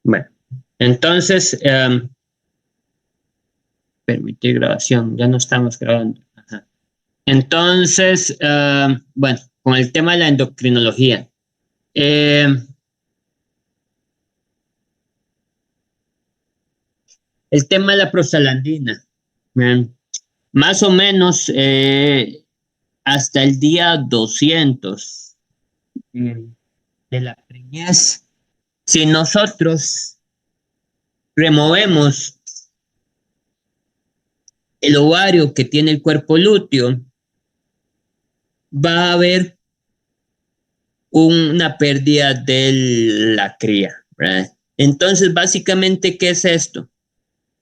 Bueno, entonces, permitir grabación, ya no estamos grabando. Ajá. Entonces, bueno, con el tema de la endocrinología. El tema de la prostaglandina. Más o menos hasta el día 200 de la preñez, si nosotros removemos el ovario que tiene el cuerpo lúteo, va a haber una pérdida de la cría, ¿verdad? Entonces, básicamente, ¿qué es esto?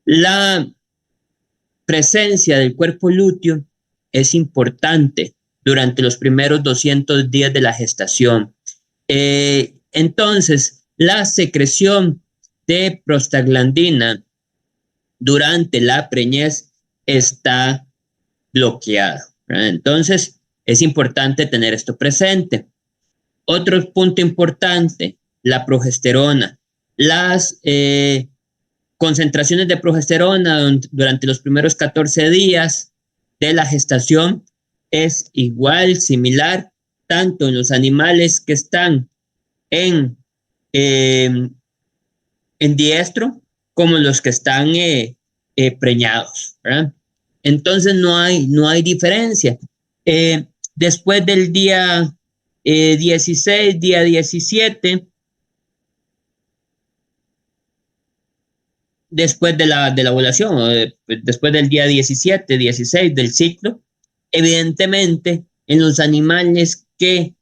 La presencia del cuerpo lúteo es importante durante los primeros 200 días de la gestación. Entonces, la secreción de prostaglandina durante la preñez está bloqueada, ¿verdad? Entonces, es importante tener esto presente. Otro punto importante, la progesterona. Las concentraciones de progesterona durante los primeros 14 días de la gestación es igual, similar, tanto en los animales que están en diestro como los que están preñados, ¿verdad? Entonces no hay diferencia. Después del día 16, día 17, después de la ovulación, después del día 17, 16 del ciclo, evidentemente en los animales que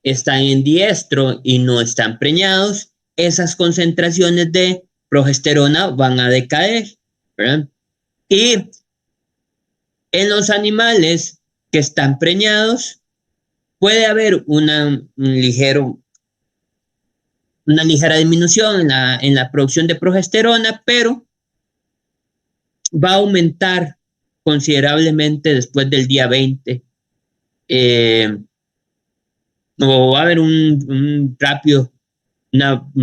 están en diestro y no están preñados, esas concentraciones de progesterona van a decaer, ¿verdad? Y en los animales que están preñados puede haber una ligera disminución en la producción de progesterona, pero va a aumentar considerablemente después del día 20. O va a haber una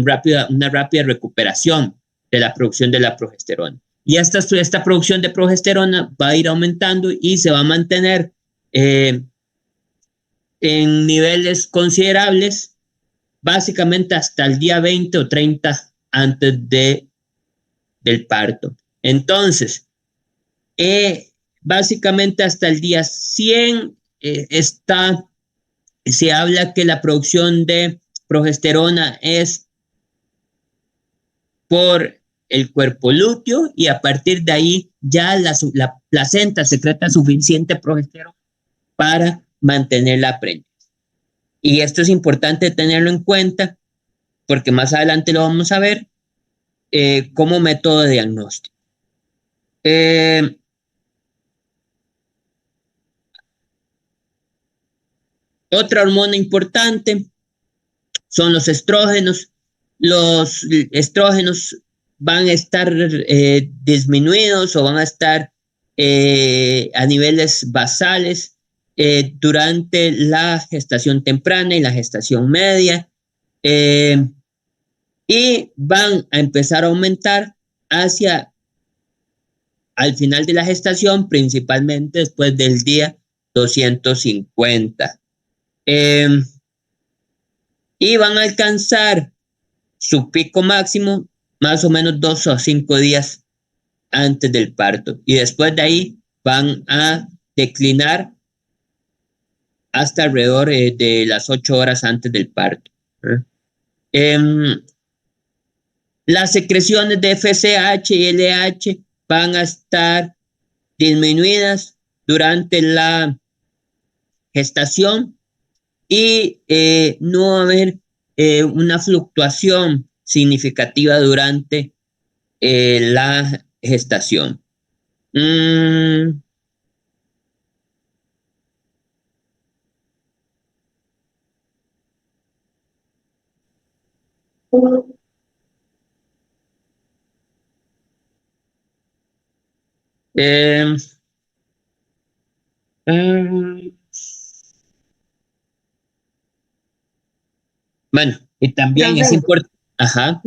rápida recuperación de la producción de la progesterona. Y esta producción de progesterona va a ir aumentando y se va a mantener en niveles considerables, básicamente hasta el día 20 o 30 antes del parto. Entonces, básicamente hasta el día 100 se habla que la producción de progesterona es por el cuerpo lúteo y a partir de ahí ya la placenta secreta suficiente progesterona para mantener la preñez. Y esto es importante tenerlo en cuenta porque más adelante lo vamos a ver como método de diagnóstico. Otra hormona importante son los estrógenos. Los estrógenos van a estar disminuidos o van a estar a niveles basales durante la gestación temprana y la gestación media y van a empezar a aumentar hacia al final de la gestación, principalmente después del día 250. Y van a alcanzar su pico máximo más o menos 2 o 5 días antes del parto. Y después de ahí van a declinar hasta alrededor de las 8 horas antes del parto. Las secreciones de FSH y LH van a estar disminuidas durante la gestación y no va a haber una fluctuación significativa durante la gestación. Eh, eh, bueno, y también es Profe, importante. Ajá.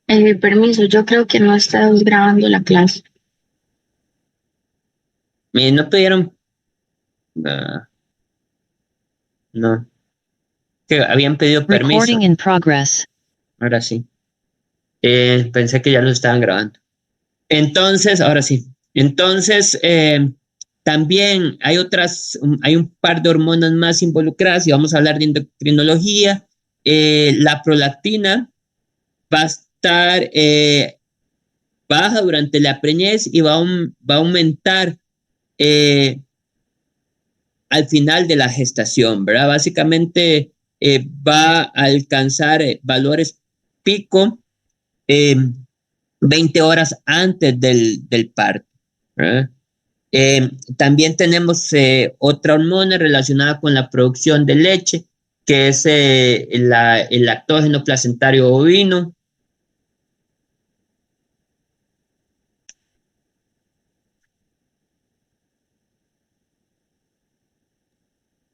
mi permiso, yo creo que no estás grabando la clase. No pidieron. ah, no, que habían pedido permiso. Recording in progress. Ahora sí. Pensé que ya lo estaban grabando. Entonces, ahora sí. Entonces, también hay un par de hormonas más involucradas y vamos a hablar de endocrinología. La prolactina va a estar baja durante la preñez y va a aumentar al final de la gestación, ¿verdad? Básicamente va a alcanzar valores pico 20 horas antes del parto, ¿verdad? También tenemos otra hormona relacionada con la producción de leche, que es el lactógeno placentario bovino.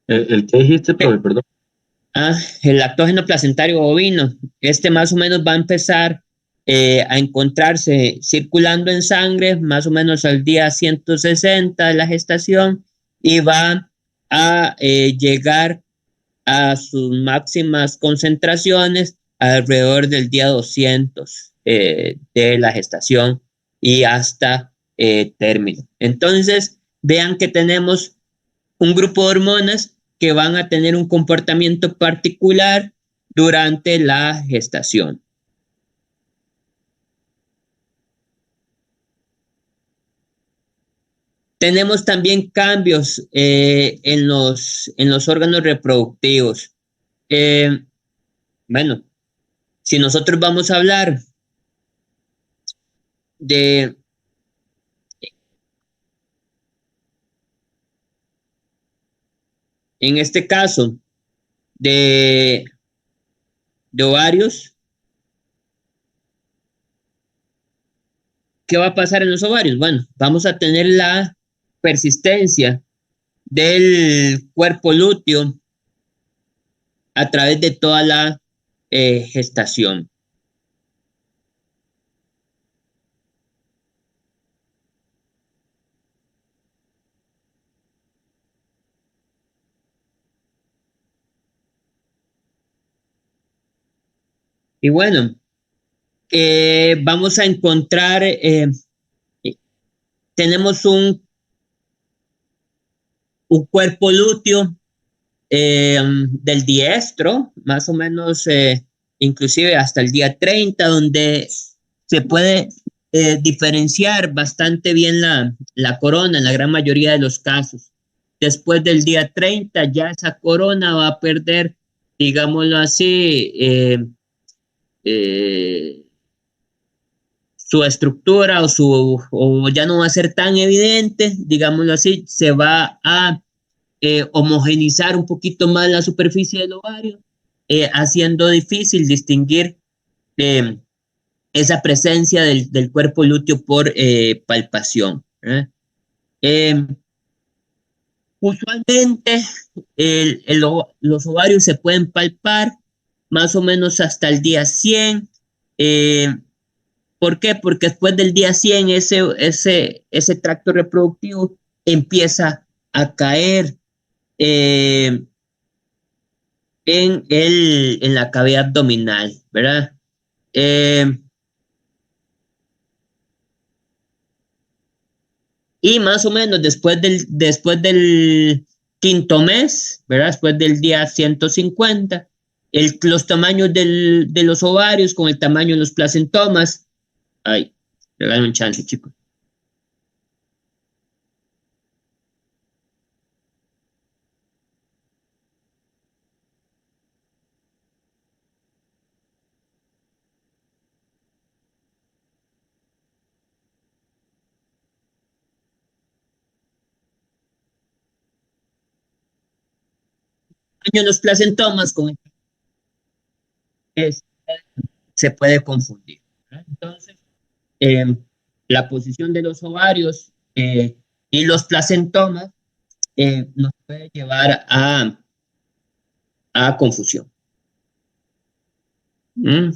¿El qué dijiste, profe? Perdón. El lactógeno placentario bovino. Este más o menos va a empezar a encontrarse circulando en sangre más o menos al día 160 de la gestación y va a llegar a sus máximas concentraciones alrededor del día 200 de la gestación y hasta término. Entonces, vean que tenemos un grupo de hormonas que van a tener un comportamiento particular durante la gestación. Tenemos también cambios en los órganos reproductivos. Bueno, si nosotros vamos a hablar de en este caso de ovarios, ¿qué va a pasar en los ovarios? Bueno, vamos a tener la persistencia del cuerpo lúteo a través de toda la gestación. Y bueno, vamos a encontrar, tenemos un cuerpo lúteo del diestro, más o menos, inclusive hasta el día 30, donde se puede diferenciar bastante bien la corona en la gran mayoría de los casos. Después del día 30, ya esa corona va a perder, digámoslo así, su estructura o ya no va a ser tan evidente, digámoslo así, se va a homogenizar un poquito más la superficie del ovario, haciendo difícil distinguir esa presencia del cuerpo lúteo por palpación. Usualmente los ovarios se pueden palpar más o menos hasta el día 100. ¿Por qué? Porque después del día 100 ese tracto reproductivo empieza a caer en la cavidad abdominal, ¿verdad? Y más o menos después del quinto mes, ¿verdad? Después del día 150, los tamaños de los ovarios con el tamaño de los placentomas. Ay, regálame un chance, chicos. Tamaño de los placentomas es- se puede confundir, ¿verdad? Entonces, eh, la posición de los ovarios y los placentomas nos puede llevar a confusión. ¿Mm?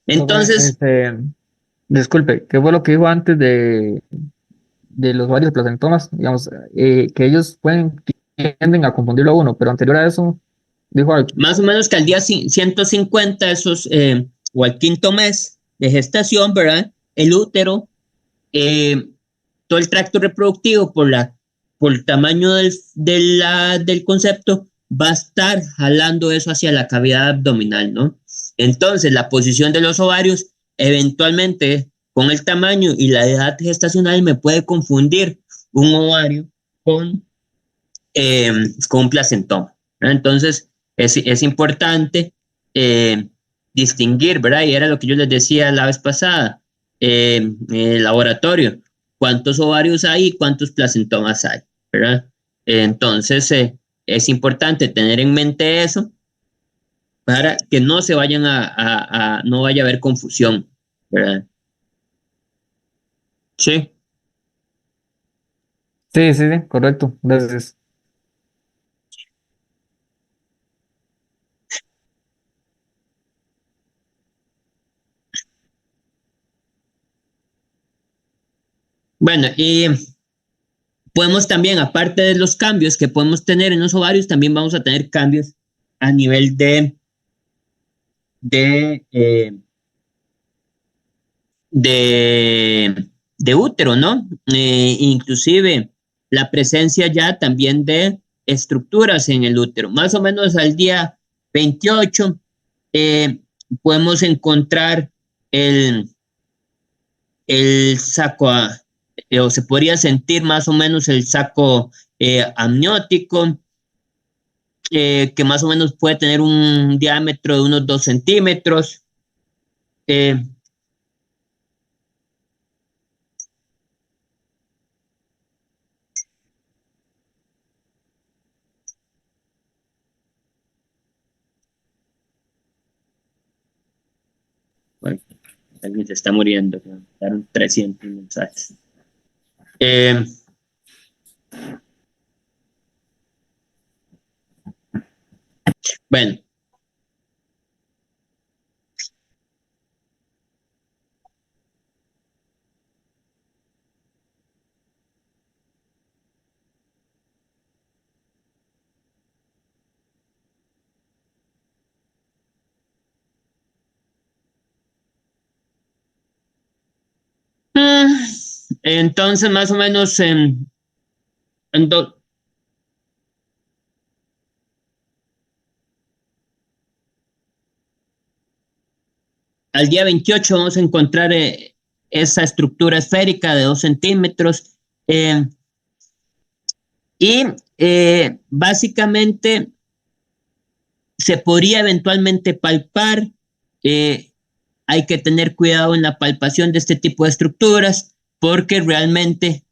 Entonces, Disculpe, ¿qué fue lo que dijo antes de los varios placentomas? Digamos, que ellos tienden a confundirlo a uno, pero anterior a eso, dijo algo. más o menos que al día 150, o al quinto mes de gestación, ¿verdad? El útero, todo el tracto reproductivo por el tamaño del concepto, va a estar jalando eso hacia la cavidad abdominal, ¿no? Entonces, la posición de los ovarios, eventualmente, con el tamaño y la edad gestacional, me puede confundir un ovario con un placentoma, ¿verdad? Entonces, es importante distinguir, ¿verdad? Y era lo que yo les decía la vez pasada, en el laboratorio, cuántos ovarios hay y cuántos placentomas hay, ¿verdad? Entonces, es importante tener en mente eso para que no se vayan no vaya a haber confusión, ¿verdad? Sí. Sí, sí, sí, correcto. Gracias. Bueno, y podemos también, aparte de los cambios que podemos tener en los ovarios, también vamos a tener cambios a nivel de, eh, de útero, ¿no? Inclusive la presencia ya también de estructuras en el útero. Más o menos al día 28 podemos encontrar el, el saco, o se podría sentir más o menos el saco amniótico, que más o menos puede tener un diámetro de unos 2 centímetros. Eh, bueno, alguien se está muriendo, me mandaron 300 mensajes. Bueno, entonces más o menos en al día 28 vamos a encontrar esa estructura esférica de 2 centímetros. Y básicamente se podría eventualmente palpar. Hay que tener cuidado en la palpación de este tipo de estructuras porque realmente,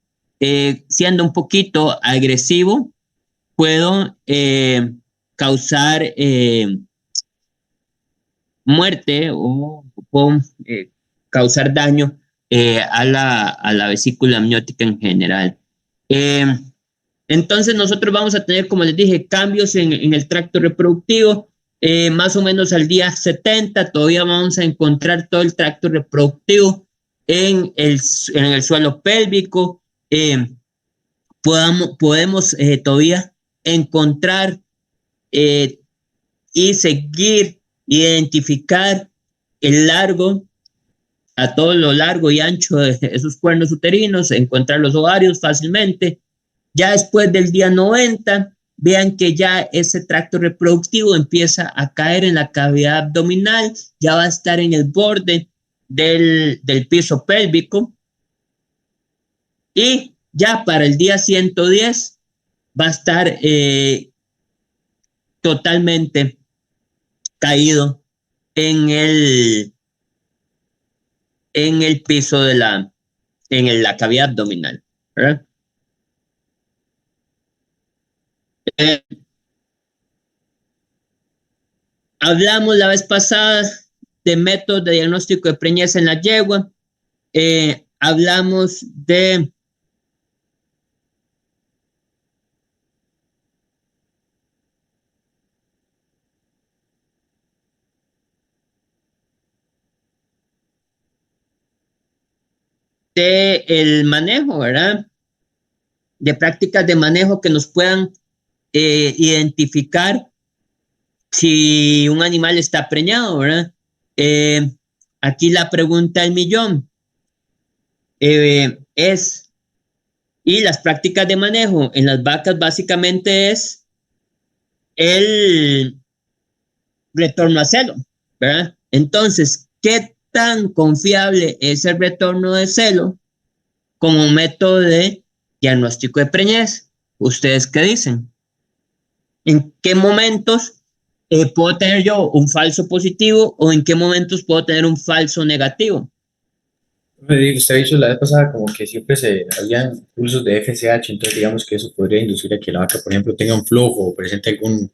siendo un poquito agresivo, puedo causar muerte o puedo causar daño a la vesícula amniótica en general. Entonces nosotros vamos a tener, como les dije, cambios en el tracto reproductivo más o menos al día 70 todavía vamos a encontrar todo el tracto reproductivo en el suelo pélvico. Podemos todavía encontrar y seguir, identificar el largo, a todo lo largo y ancho de esos cuernos uterinos, encontrar los ovarios fácilmente. Ya después del día 90, vean que ya ese tracto reproductivo empieza a caer en la cavidad abdominal, ya va a estar en el borde del piso pélvico, y ya para el día 110 va a estar totalmente caído en el piso en la cavidad abdominal, ¿verdad? Eh, Hablamos la vez pasada de métodos de diagnóstico de preñez en la yegua. Hablamos de el manejo, ¿verdad? De prácticas de manejo que nos puedan identificar si un animal está preñado, ¿verdad? Aquí la pregunta del millón es, y las prácticas de manejo en las vacas básicamente es el retorno a celo, ¿verdad? Entonces, ¿qué tan confiable es el retorno de celo como método de diagnóstico de preñez? ¿Ustedes qué dicen? ¿En qué momentos puedo tener yo un falso positivo o en qué momentos puedo tener un falso negativo? Usted ha dicho la vez pasada como que siempre se habían pulsos de FSH, entonces digamos que eso podría inducir a que la vaca, por ejemplo, tenga un flujo o presente algún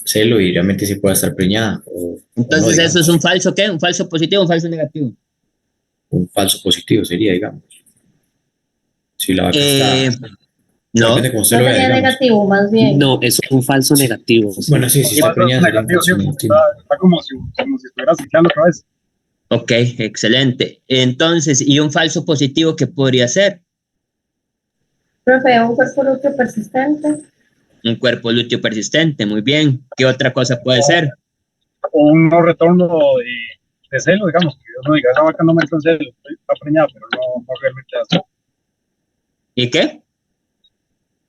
celo y realmente sí pueda estar preñada o no, Entonces, ¿eso es digamos. un falso qué? ¿Un falso positivo o un falso negativo? Un falso positivo sería, digamos. Si la vaca está, Eh, depende no. cómo usted No lo vea, sería digamos. negativo, más bien. No, eso es un falso negativo, Bueno, sí. sí, si Sí. está preñada sería un Negativo, falso sí, negativo. está como si estuviera ciclando otra vez. Ok, excelente. Entonces, ¿y un falso positivo qué podría ser? Profe, un cuerpo lúteo persistente. Un cuerpo lúteo persistente, muy bien. ¿Qué otra cosa puede ser? O un no retorno de celo, digamos, que uno diga, esa vaca no me entró en celo, está preñada, pero no realmente hace. ¿Y qué?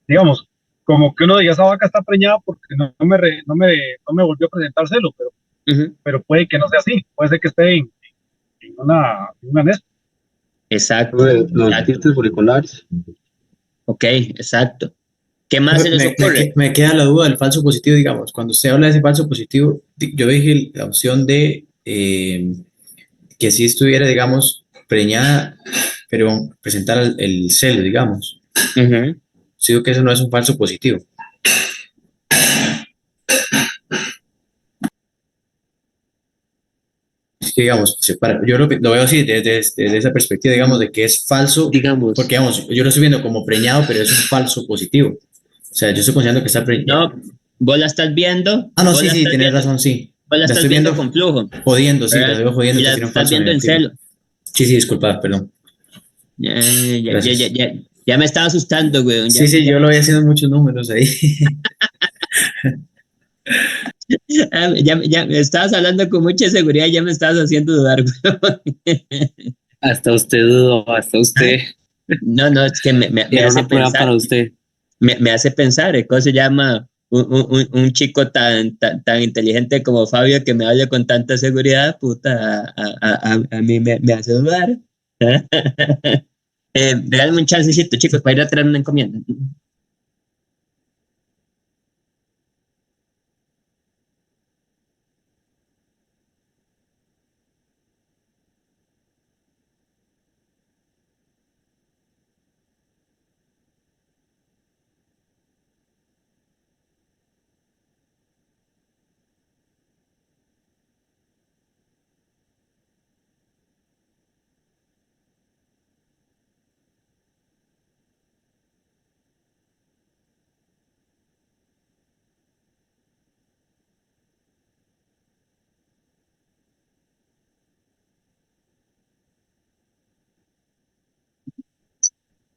Digamos, como que uno diga, esa vaca está preñada porque no me volvió a presentar celo, Ujú. pero puede que no sea así, puede ser que esté en una nesta. Exacto, Los exacto. quistes folliculares. Ok, exacto. ¿Qué más se les ocurre? Me queda la duda del falso positivo, digamos. Cuando usted habla de ese falso positivo, yo dije la opción de que si estuviera, digamos, preñada, pero presentara el celo, digamos. Ujú. Sigo que eso no es un falso positivo. Es que, digamos, yo lo veo así, desde esa perspectiva, digamos, de que es falso, Digamos, porque, digamos, yo lo estoy viendo como preñado, pero es un falso positivo. O sea, yo estoy considerando que está preñado. No, vos la estás viendo, Ah, no, vos sí, la sí, estás tienes viendo, razón, sí. vos la La estás estoy viendo viendo con flujo, jodiendo, sí, la ¿verdad? veo jodiendo, Y que la sería un estás falso viendo en negativo. celo. Sí, sí, disculpa, perdón. Ya, Gracias. ya me estaba asustando, güey. Sí, sí, yo lo voy haciendo muchos números ahí. Ya me estabas hablando con mucha seguridad, ya me estabas haciendo dudar, güey. hasta usted dudó, hasta usted No, no, es que me era hace una prueba pensar, para usted. me hace pensar, ¿cómo se llama? Un chico tan inteligente como Fabio que me hable con tanta seguridad, puta, a mí me hace dudar. Regálame un chancecito, chicos, para ir a traer una encomienda.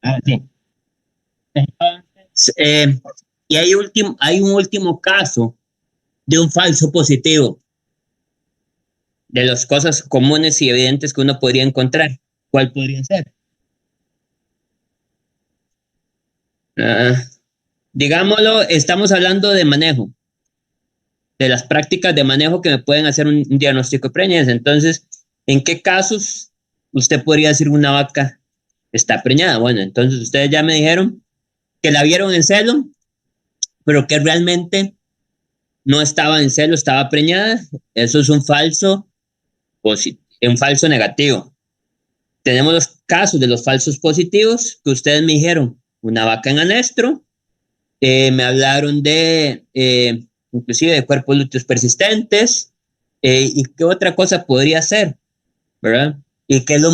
Ah, sí. Y hay un último caso de un falso positivo, de las cosas comunes y evidentes que uno podría encontrar. ¿Cuál podría ser? Ah, digámoslo, estamos hablando de manejo, de las prácticas de manejo que me pueden hacer un diagnóstico de preñez. Entonces, ¿en qué casos usted podría decir una vaca está preñada? Bueno, entonces ustedes ya me dijeron que la vieron en celo, pero que realmente no estaba en celo, estaba preñada. Eso es un falso negativo. Tenemos los casos de los falsos positivos que ustedes me dijeron, una vaca en anestro, me hablaron inclusive de cuerpos lúteos persistentes, y qué otra cosa podría ser, ¿verdad? Y qué es lo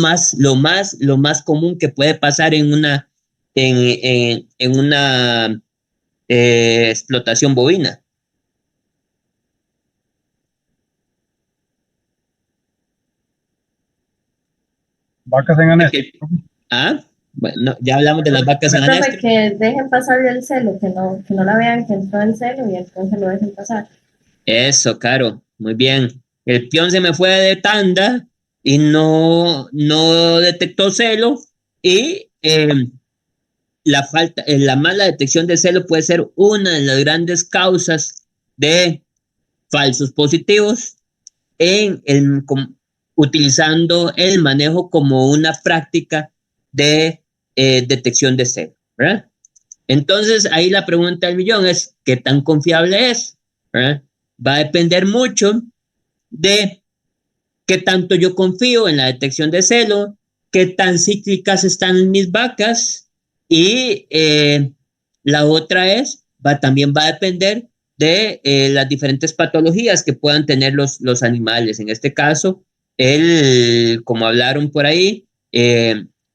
más común que puede pasar en una explotación bovina. Vacas en anexo. Ah, bueno, ya hablamos de las vacas en Profe, anestro. que dejen pasarle el celo, que no la vean que entró en celo y entonces lo dejen pasar. Eso, Caro, muy bien. El peón se me fue de tanda y no detectó celo, y la mala detección de celo puede ser una de las grandes causas de falsos positivos utilizando el manejo como una práctica de detección de celo, ¿verdad? Entonces, ahí la pregunta del millón es, ¿qué tan confiable es? ¿Verdad? Va a depender mucho de qué tanto yo confío en la detección de celo, qué tan cíclicas están mis vacas, y la otra también va a depender de las diferentes patologías que puedan tener los animales. En este caso, como hablaron por ahí,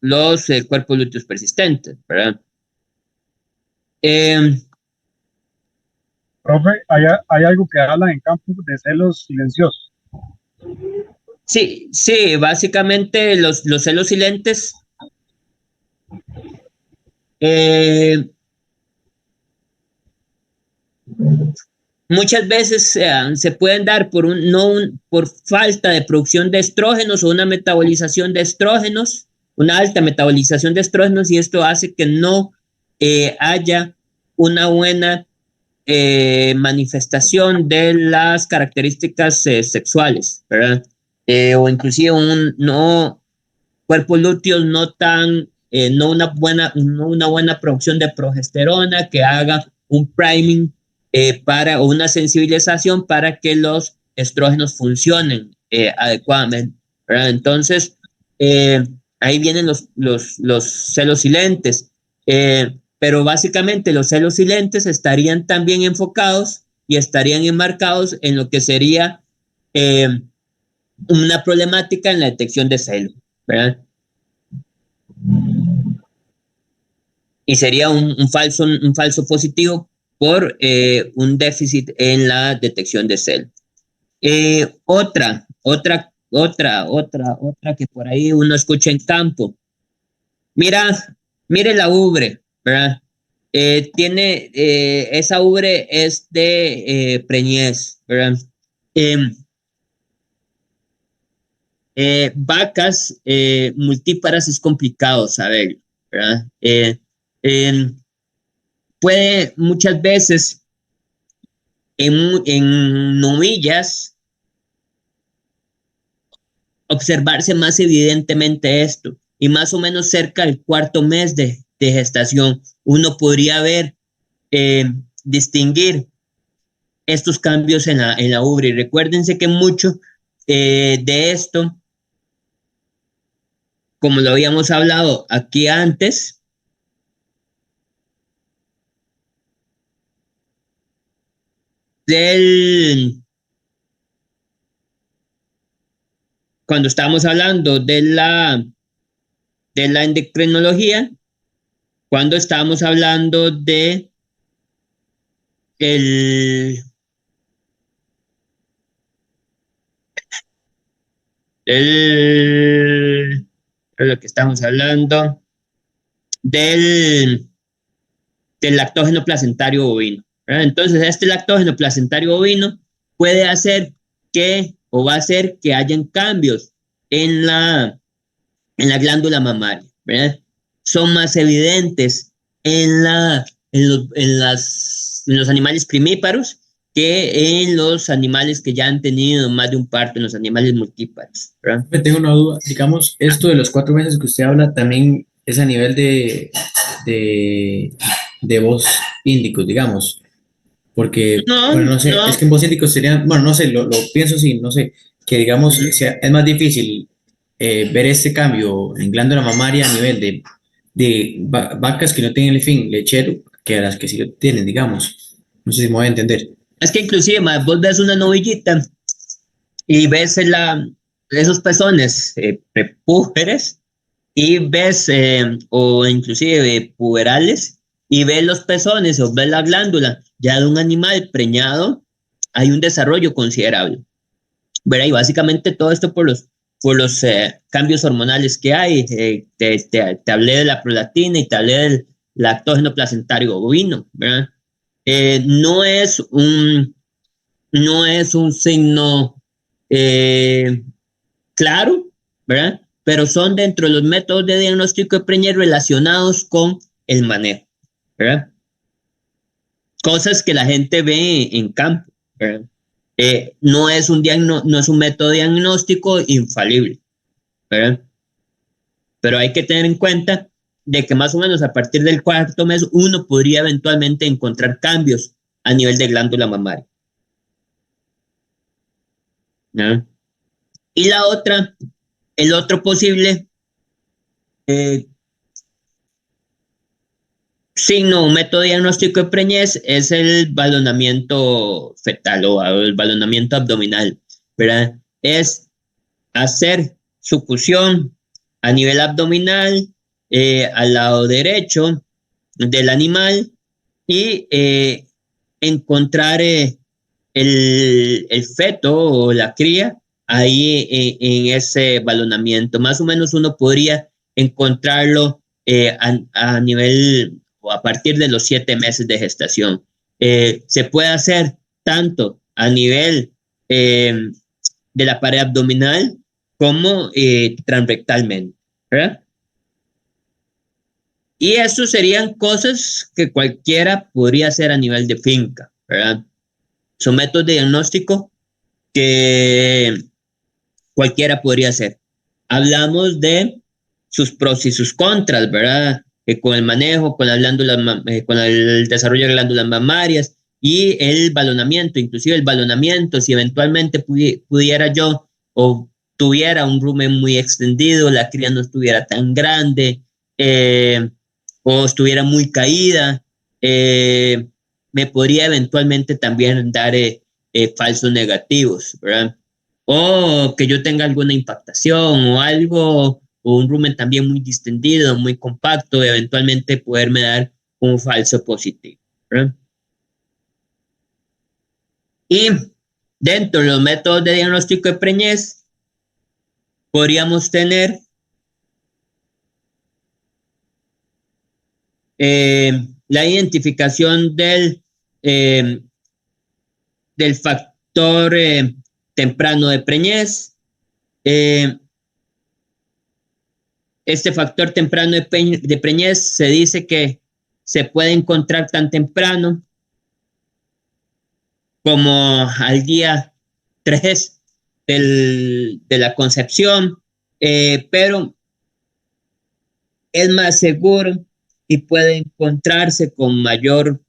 los cuerpos lúteos persistentes, ¿verdad? Profe, hay algo que hablan en campo de celos silenciosos. Sí, sí, básicamente los celos silentes muchas veces se pueden dar por falta de producción de estrógenos o una metabolización de estrógenos, una alta metabolización de estrógenos, y esto hace que no haya una buena manifestación de las características sexuales, ¿verdad? O inclusive cuerpos lúteos no una buena producción de progesterona que haga un priming o una sensibilización para que los estrógenos funcionen adecuadamente, ¿verdad? Entonces, eh, ahí vienen los celos silentes, pero básicamente los celos silentes estarían también enfocados y estarían enmarcados en lo que sería eh, una problemática en la detección de celos, ¿verdad? Y sería un falso positivo por un déficit en la detección de cel. Otra que por ahí uno escucha en campo. Mire la ubre, ¿verdad? Esa ubre es de preñez, ¿verdad? Em, vacas multíparas es complicado saber, ¿verdad? Em, puede muchas veces en novillas observarse más evidentemente esto, y más o menos cerca del cuarto mes de gestación uno podría eh, distinguir estos cambios en la ubre. Y recuérdense que mucho de esto, como lo habíamos hablado aquí antes, del cuando estábamos hablando de la endocrinología, cuando estábamos hablando de el, el, de lo que estamos hablando, del lactógeno placentario bovino, ¿verdad? Entonces, este lactógeno placentario bovino puede hacer que, o va a hacer que hayan cambios en la glándula mamaria, ¿verdad? Son más evidentes en los animales primíparos que en los animales que ya han tenido más de un parto, en los animales multíparos, ¿verdad? Me tengo una duda, digamos, esto de los 4 meses que usted habla también es a nivel de, de voz índicos, digamos, porque, No, bueno, no sé, es que no, en voz índicos sería, bueno, no sé, lo pienso así, no sé, que digamos, es más difícil ver este cambio en glándula mamaria a nivel de vacas que no tienen el fin lechero que a las que sí lo tienen, digamos. No sé si me voy a entender. es que inclusive, vos ves una novillita y ves esos pezones prepúberes y ves, o inclusive puberales, y ves los pezones o ves la glándula ya de un animal preñado, hay un desarrollo considerable, ¿verdad? Y básicamente todo esto por los cambios hormonales que hay. Te hablé de la prolactina y te hablé del lactógeno placentario bovino, ¿verdad? Eh, no es un, no es un signo eh, claro, ¿verdad? Pero son dentro de los métodos de diagnóstico de preñez relacionados con el manejo, ¿verdad? Cosas que la gente ve en campo, ¿verdad? No es no es un método diagnóstico infalible, ¿verdad? Pero hay que tener en cuenta de que más o menos a partir del 4.º mes uno podría eventualmente encontrar cambios a nivel de glándula mamaria, ¿verdad? Y la otra, el otro posible eh, signo o método diagnóstico de preñez es el balonamiento fetal o el balonamiento abdominal, ¿verdad? Es hacer succión a nivel abdominal, al lado derecho del animal y encontrar el feto o la cría ahí en ese balonamiento. Más o menos uno podría encontrarlo a nivel o a partir de los 7 meses de gestación. Se puede hacer tanto a nivel de la pared abdominal como transrectalmente, ¿verdad? Y eso serían cosas que cualquiera podría hacer a nivel de finca, ¿verdad? Son métodos de diagnóstico que cualquiera podría hacer. Hablamos de sus pros y sus contras, ¿verdad? Con el manejo, con las glándulas, con el desarrollo de glándulas mamarias y el balonamiento, inclusive el balonamiento, si eventualmente pudiera yo o tuviera un rumen muy extendido, la cría no estuviera tan grande o estuviera muy caída, me podría eventualmente también dar falsos negativos, ¿verdad? O que yo tenga alguna impactación o algo, o un rumen también muy distendido, muy compacto, eventualmente poderme dar un falso positivo, ¿verdad? Y dentro de los métodos de diagnóstico de preñez, podríamos tener la identificación del factor temprano de preñez. Este factor temprano de preñez se dice que se puede encontrar tan temprano como al día 3 de la concepción, pero es más seguro y puede encontrarse con mayor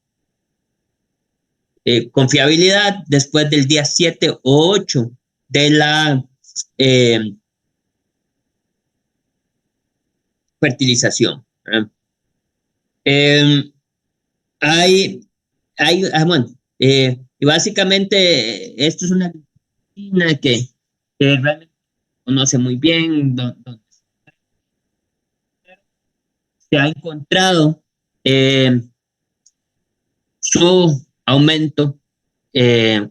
confiabilidad después del día 7 o 8 de la fertilización, ¿verdad? Hay, bueno, y básicamente esto es una disciplina que realmente conoce muy bien, donde se ha encontrado su aumento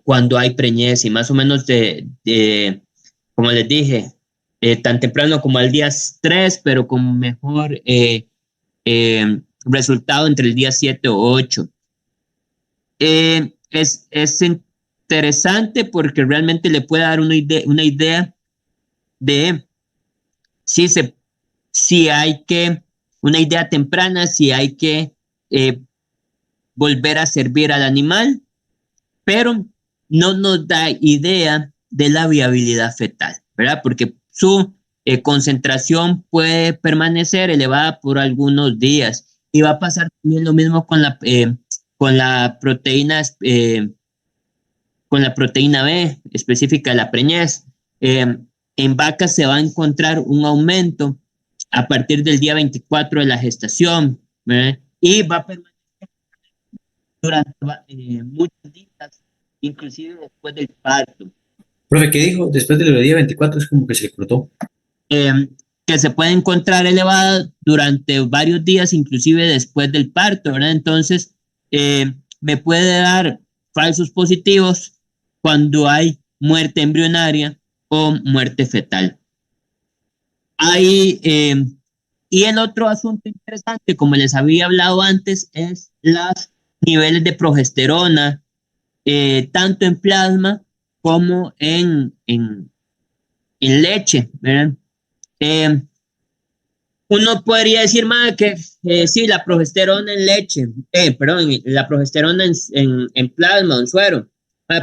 cuando hay preñez y más o menos como les dije, tan temprano como al día 3, pero con mejor resultado entre el día 7 o 8. Es interesante porque realmente le puede dar una idea de si hay que, una idea temprana, si hay que volver a servir al animal, pero no nos da idea de la viabilidad fetal, ¿verdad? Porque su concentración puede permanecer elevada por algunos días y va a pasar también lo mismo con la proteína B específica de la preñez. En vacas se va a encontrar un aumento a partir del día 24 de la gestación, ¿verdad? Y va a permanecer durante muchos días, inclusive después del parto. Profe, ¿qué dijo? Después del día 24 es como que se le cortó. Que se puede encontrar elevada durante varios días, inclusive después del parto, ¿verdad? Entonces, me puede dar falsos positivos cuando hay muerte embrionaria o muerte fetal. Y el otro asunto interesante, como les había hablado antes, es los niveles de progesterona, tanto en plasma como en leche, ¿verdad? Uno podría decir más que sí, la progesterona en leche, la progesterona en plasma o en suero.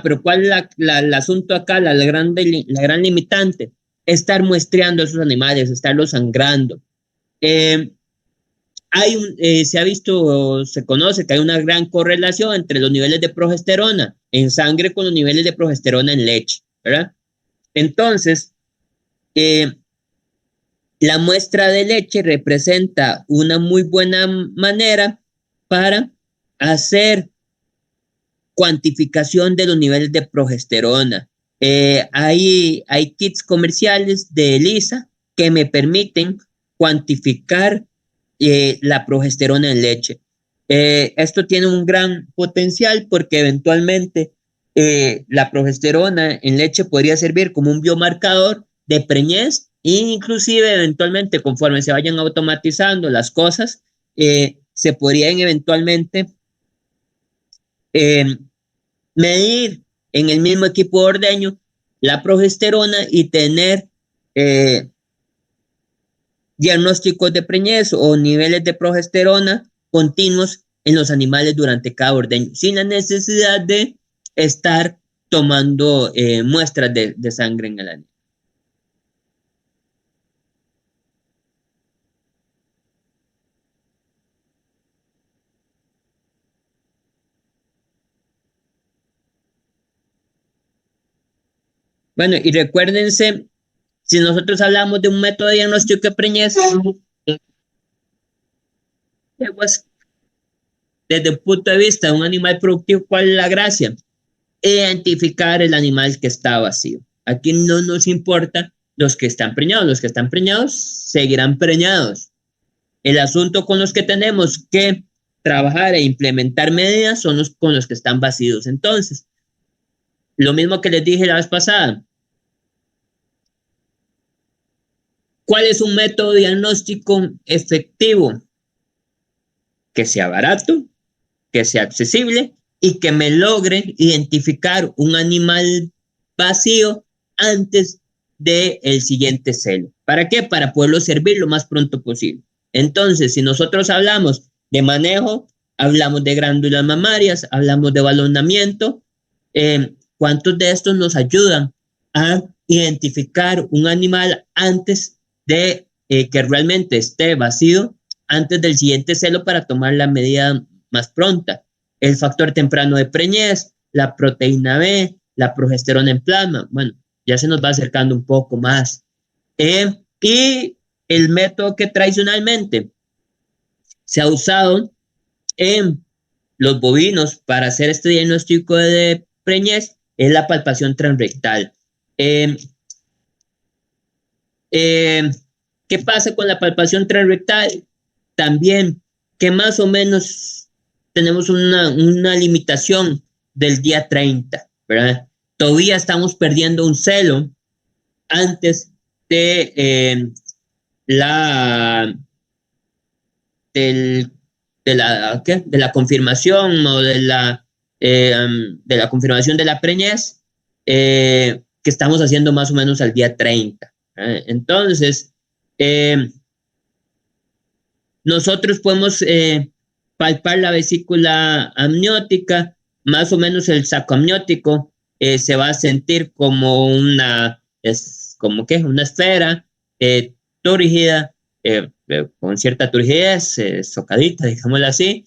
Pero ¿cuál es el asunto acá? La gran limitante, estar muestreando a esos animales, estarlos sangrando. Se ha visto, se conoce que hay una gran correlación entre los niveles de progesterona en sangre con los niveles de progesterona en leche, ¿verdad? Entonces, la muestra de leche representa una muy buena manera para hacer cuantificación de los niveles de progesterona. Hay kits comerciales de ELISA que me permiten cuantificar la progesterona en leche. Esto tiene un gran potencial porque eventualmente la progesterona en leche podría servir como un biomarcador de preñez e inclusive eventualmente conforme se vayan automatizando las cosas, se podrían eventualmente medir en el mismo equipo de ordeño la progesterona y tener diagnósticos de preñez o niveles de progesterona continuos en los animales durante cada ordeño, sin la necesidad de estar tomando muestras de sangre en el animal. Bueno, y recuérdense, si nosotros hablamos de un método de diagnóstico de preñez, desde el punto de vista de un animal productivo, ¿cuál es la gracia? Identificar el animal que está vacío. Aquí no nos importa los que están preñados seguirán preñados. El asunto con los que tenemos que trabajar e implementar medidas son con los que están vacíos. Entonces, lo mismo que les dije la vez pasada, ¿cuál es un método diagnóstico efectivo? Que sea barato, que sea accesible y que me logre identificar un animal vacío antes del siguiente celo. ¿Para qué? Para poderlo servir lo más pronto posible. Entonces, si nosotros hablamos de manejo, hablamos de glándulas mamarias, hablamos de balonamiento, ¿cuántos de estos nos ayudan a identificar un animal antes de que realmente esté vacío, antes del siguiente celo para tomar la medida más pronta? El factor temprano de preñez, la proteína B, la progesterona en plasma. Bueno, ya se nos va acercando un poco más. Y el método que tradicionalmente se ha usado en los bovinos para hacer este diagnóstico de preñez es la palpación transrectal. ¿Qué pasa con la palpación transrectal? También que más o menos tenemos una limitación del día 30, ¿verdad? Todavía estamos perdiendo un celo antes de de la confirmación o de la confirmación de la preñez, que estamos haciendo más o menos al día 30. Entonces, nosotros podemos palpar la vesícula amniótica, más o menos el saco amniótico se va a sentir como una esfera túrgida, con cierta turgidez, socadita, digámoslo así,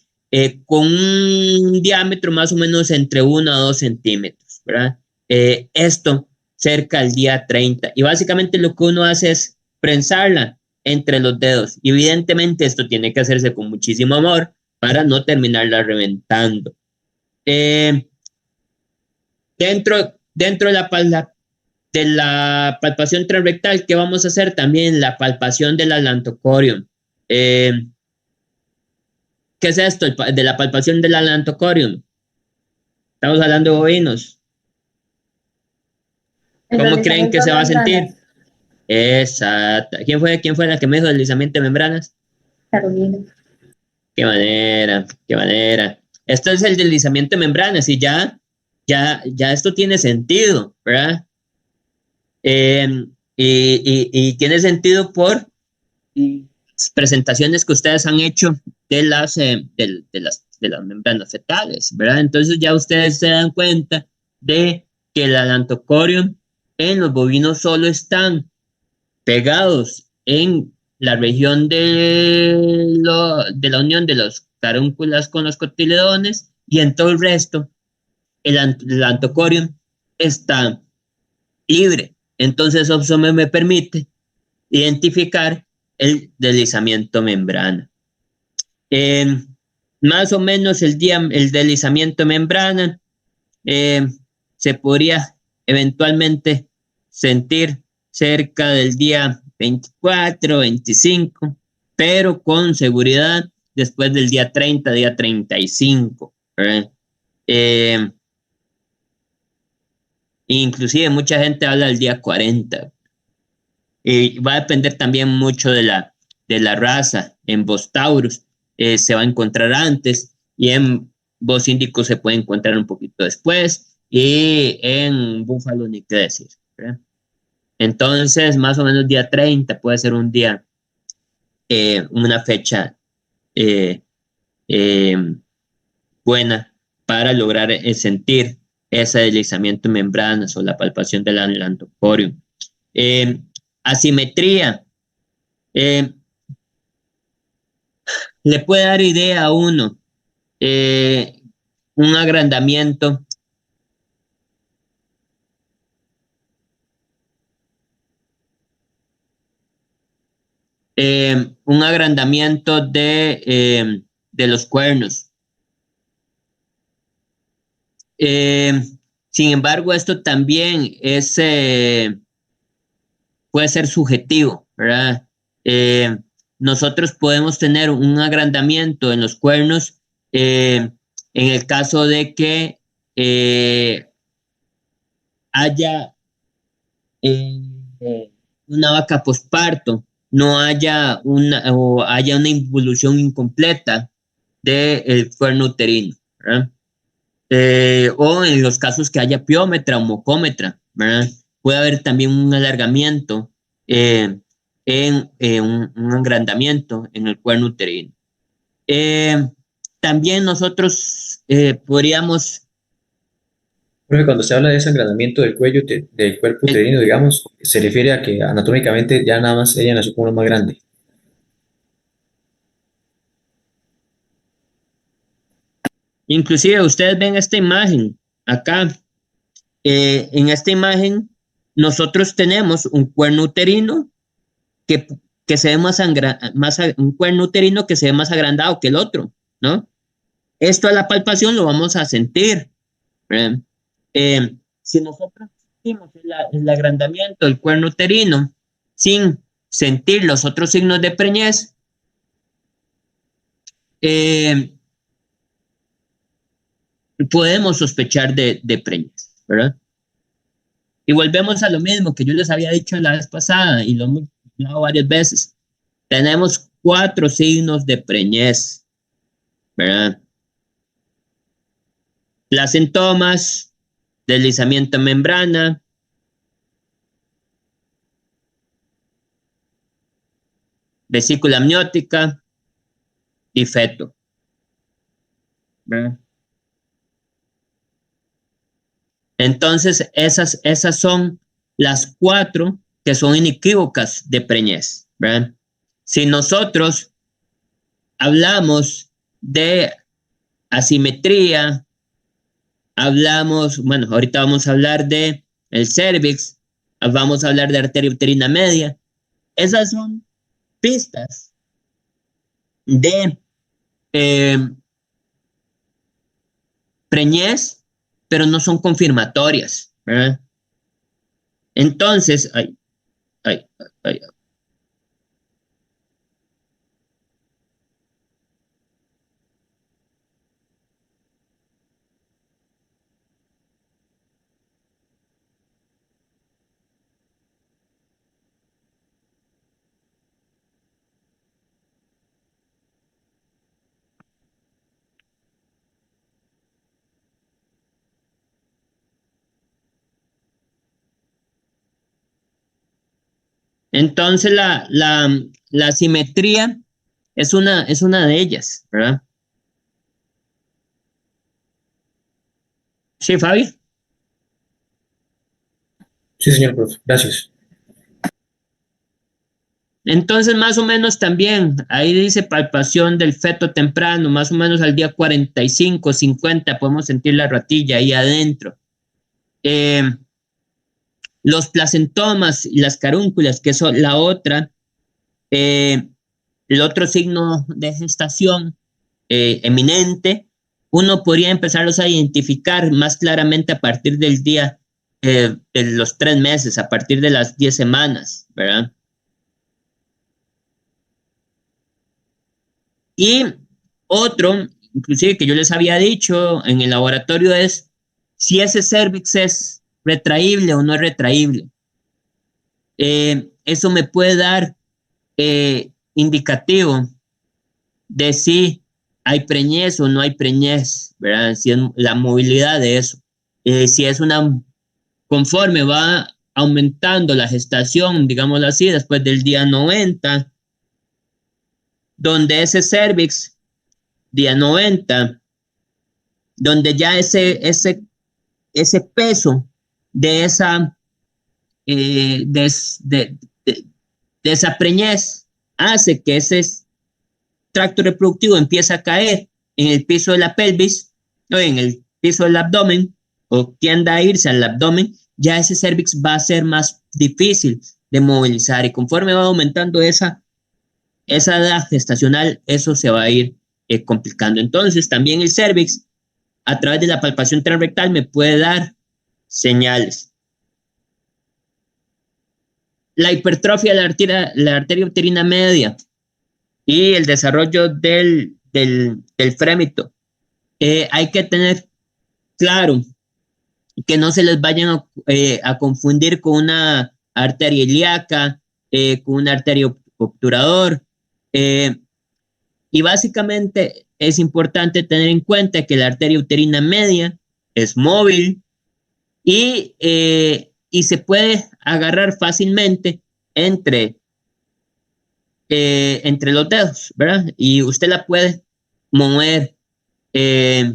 con un diámetro más o menos entre 1 a 2 centímetros, ¿verdad? Esto cerca al día 30. Y básicamente lo que uno hace es prensarla entre los dedos. Y evidentemente esto tiene que hacerse con muchísimo amor para no terminarla reventando. Dentro de la palpación transrectal, ¿qué vamos a hacer? También la palpación del alantocorium. ¿Qué es esto de la palpación del alantocorium? Estamos hablando de bovinos. ¿Cómo creen que se va a sentir? Exacto. ¿Quién fue la que me dijo deslizamiento de membranas? Carolina. Qué manera, qué manera. Esto es el deslizamiento de membranas y ya esto tiene sentido, ¿verdad? Y tiene sentido por presentaciones que ustedes han hecho de las membranas fetales, ¿verdad? Entonces ya ustedes se dan cuenta de que el alantocorium en los bovinos solo están pegados en la región de la unión de los carúnculas con los cotiledones, y en todo el resto el alantocorium está libre. Entonces eso me permite identificar el deslizamiento membrana. Más o menos el deslizamiento membrana se podría eventualmente sentir cerca del día 24, 25, pero con seguridad después del día 30, día 35, ¿verdad? Inclusive mucha gente habla del día 40. Y va a depender también mucho de la raza. En Bos taurus se va a encontrar antes, y en Bos indicus se puede encontrar un poquito después, y en búfalo ni qué decir, ¿verdad? Entonces, más o menos día 30 puede ser un día, una fecha buena para lograr sentir ese deslizamiento de membranas o la palpación del alantocorium. Asimetría. Le puede dar idea a uno un agrandamiento de los cuernos. Sin embargo, esto también puede ser subjetivo, ¿verdad? Nosotros podemos tener un agrandamiento en los cuernos en el caso de que haya una vaca posparto, haya una involución incompleta del cuerno uterino, ¿verdad? O en los casos que haya piómetra o mocómetra, ¿verdad? Puede haber también un alargamiento, un agrandamiento en el cuerno uterino. También nosotros podríamos... Profe, cuando se habla de ese agrandamiento del cuello, del cuerpo uterino, digamos, se refiere a que anatómicamente ya nada más ella nació con uno más grande. Inclusive ustedes ven esta imagen acá. En esta imagen nosotros tenemos un cuerno uterino que se ve un cuerno uterino que se ve más agrandado que el otro, ¿no? Esto a la palpación lo vamos a sentir, ¿verdad? Si nosotros sentimos el agrandamiento del cuerno uterino sin sentir los otros signos de preñez, podemos sospechar de preñez, ¿verdad? Y volvemos a lo mismo que yo les había dicho la vez pasada y lo hemos hablado varias veces. Tenemos 4 signos de preñez, ¿verdad? Placentomas, deslizamiento de membrana, vesícula amniótica y feto, ¿verdad? Entonces, esas son las 4 que son inequívocas de preñez, ¿verdad? Si nosotros hablamos de asimetría, hablamos, bueno, ahorita vamos a hablar de el cervix, vamos a hablar de arteria uterina media. Esas son pistas de eh, preñez, pero no son confirmatorias, ¿verdad? Entonces, ay, ay, entonces la simetría es una de ellas, ¿verdad? Sí, Fabi. Sí, señor profe, gracias. Entonces, más o menos también, ahí dice palpación del feto temprano, más o menos al día 45, 50, podemos sentir la ratilla ahí adentro. Los placentomas y las carúnculas, que son la otra, el otro signo de gestación eminente, uno podría empezarlos a identificar más claramente a partir del día de los 3 meses, a partir de las 10 semanas, ¿verdad? Y otro, inclusive que yo les había dicho en el laboratorio, es si ese cervix es retraíble o no es retraíble. Eso me puede dar indicativo de si hay preñez o no hay preñez, ¿verdad? Si es la movilidad de eso. Si es una, conforme va aumentando la gestación, digámoslo así, después del día 90, donde ese cervix, día 90, donde ya ese peso de esa, de esa preñez hace que ese tracto reproductivo empiece a caer en el piso de la pelvis o en el piso del abdomen o tienda a irse al abdomen, ya ese cervix va a ser más difícil de movilizar y conforme va aumentando esa edad gestacional, eso se va a ir complicando. Entonces, también el cervix, a través de la palpación transrectal, me puede dar señales. La hipertrofia de la arteria uterina media y el desarrollo del frémito. Hay que tener claro que no se les vayan a confundir con una arteria ilíaca, con una arteria obturador. Y básicamente es importante tener en cuenta que la arteria uterina media es móvil y se puede agarrar fácilmente entre, entre los dedos, ¿verdad? Y usted la puede mover. eh,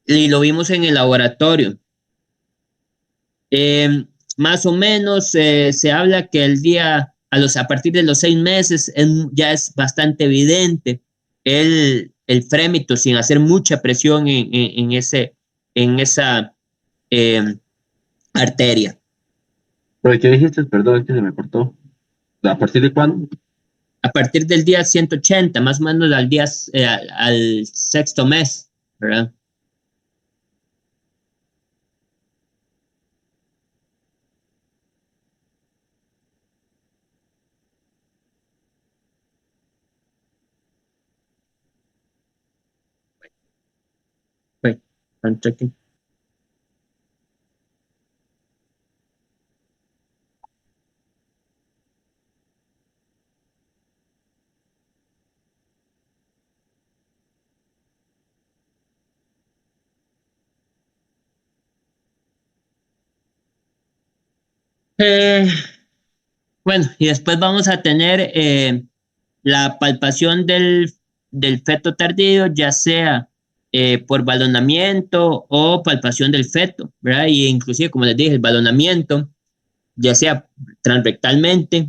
y lo vimos en el laboratorio. Eh, Más o menos se habla que a partir de los 6 meses ya es bastante evidente el frémito sin hacer mucha presión en esa eh, arteria. ¿Pero qué dijiste? Perdón, es que se me cortó. ¿A partir de cuándo? A partir del día 180, más o menos al sexto mes, ¿verdad? Wait, I'm checking. Eh, bueno, y después vamos a tener la palpación del feto tardío, ya sea por balonamiento o palpación del feto, ¿verdad? Y inclusive, como les dije, el balonamiento, ya sea transrectalmente,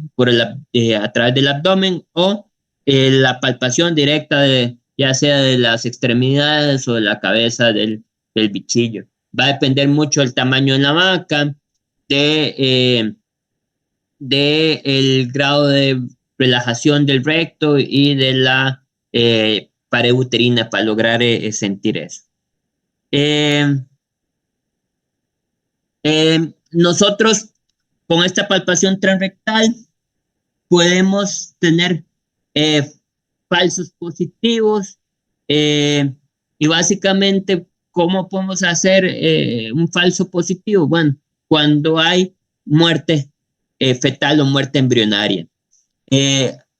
a través del abdomen, o la palpación directa ya sea de las extremidades o de la cabeza del bichillo. Va a depender mucho del tamaño de la vaca, de, eh, de el grado de relajación del recto y de la pared uterina para lograr sentir eso. Eh, Nosotros con esta palpación transrectal podemos tener eh, falsos positivos y básicamente, ¿cómo podemos hacer un falso positivo? Bueno, cuando hay muerte fetal o muerte embrionaria.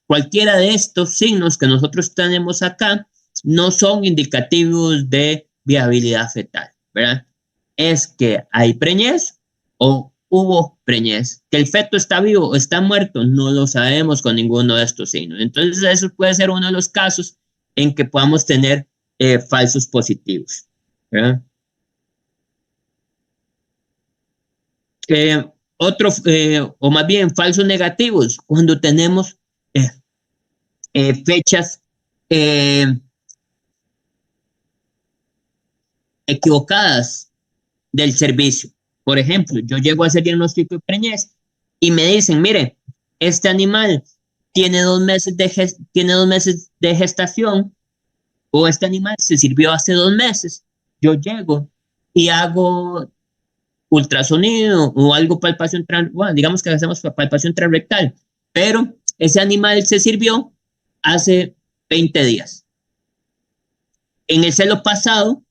Cualquiera de estos signos que nosotros tenemos acá no son indicativos de viabilidad fetal, ¿verdad? Es que hay preñez o hubo preñez. Que el feto está vivo o está muerto, no lo sabemos con ninguno de estos signos. Entonces, eso puede ser uno de los casos en que podamos tener falsos positivos, ¿verdad? O más bien falsos negativos, cuando tenemos eh, fechas eh, equivocadas del servicio. Por ejemplo, yo llego a hacer diagnóstico de preñez y me dicen, mire, este animal tiene 2 meses tiene 2 meses de gestación o este animal se sirvió hace 2 meses. Yo llego y hago ultrasonido o algo palpación bueno, digamos que hacemos palpación transrectal, pero ese animal se sirvió hace 20 días. En el celo pasado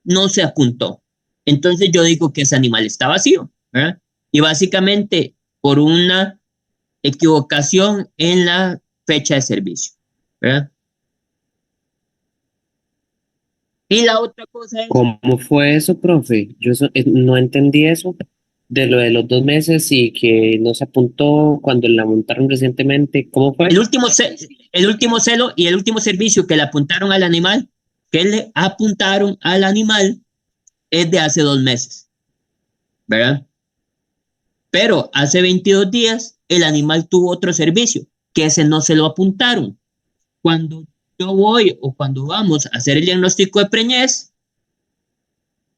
no se apuntó. Entonces yo digo que ese animal está vacío, ¿verdad? Y básicamente por una equivocación en la fecha de servicio, ¿verdad? Y la otra cosa es... ¿Cómo fue eso, profe? No entendí eso de lo de los 2 meses y que no se apuntó cuando la montaron recientemente. ¿Cómo fue? El último celo y el último servicio que le apuntaron al animal, que le apuntaron al animal, es de hace 2 meses, ¿verdad? Pero hace 22 días el animal tuvo otro servicio, que ese no se lo apuntaron. Cuando yo voy o cuando vamos a hacer el diagnóstico de preñez,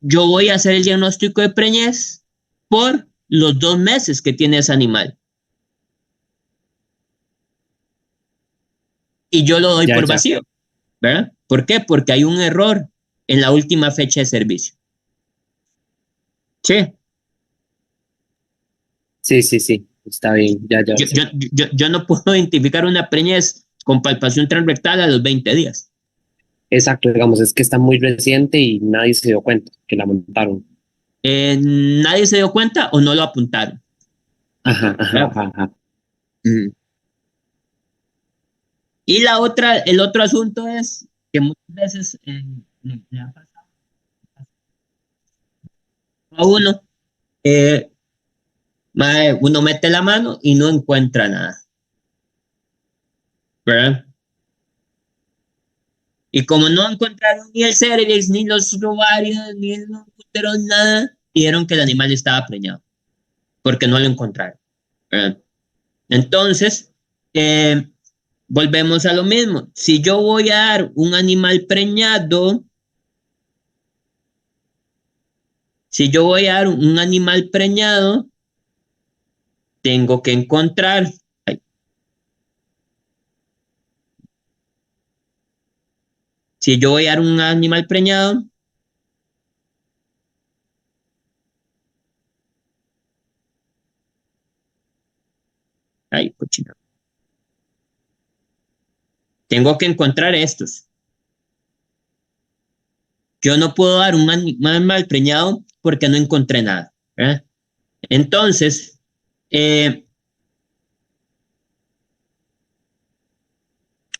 yo voy a hacer el diagnóstico de preñez por los 2 meses que tiene ese animal. Y yo lo doy por vacío, ¿verdad? ¿Por qué? Porque hay un error en la última fecha de servicio. Sí. Sí, está bien, ya. Yo no puedo identificar una preñez con palpación transrectal a los 20 días. Exacto, digamos, es que está muy reciente y nadie se dio cuenta que la montaron. Nadie se dio cuenta o no lo apuntaron. Ajá. Y el otro asunto es que muchas veces le ha pasado a uno, uno mete la mano y no encuentra nada, ¿verdad? Y como no encontraron ni el cervix, ni los ovarios, ni el útero, nada, dijeron que el animal estaba preñado, porque no lo encontraron, ¿verdad? Entonces, volvemos a lo mismo. Si yo voy a dar un animal preñado, tengo que encontrar. Si yo voy a dar un animal preñado, ay, cochino. Tengo que encontrar estos. Yo no puedo dar un animal preñado porque no encontré nada, ¿verdad? Entonces,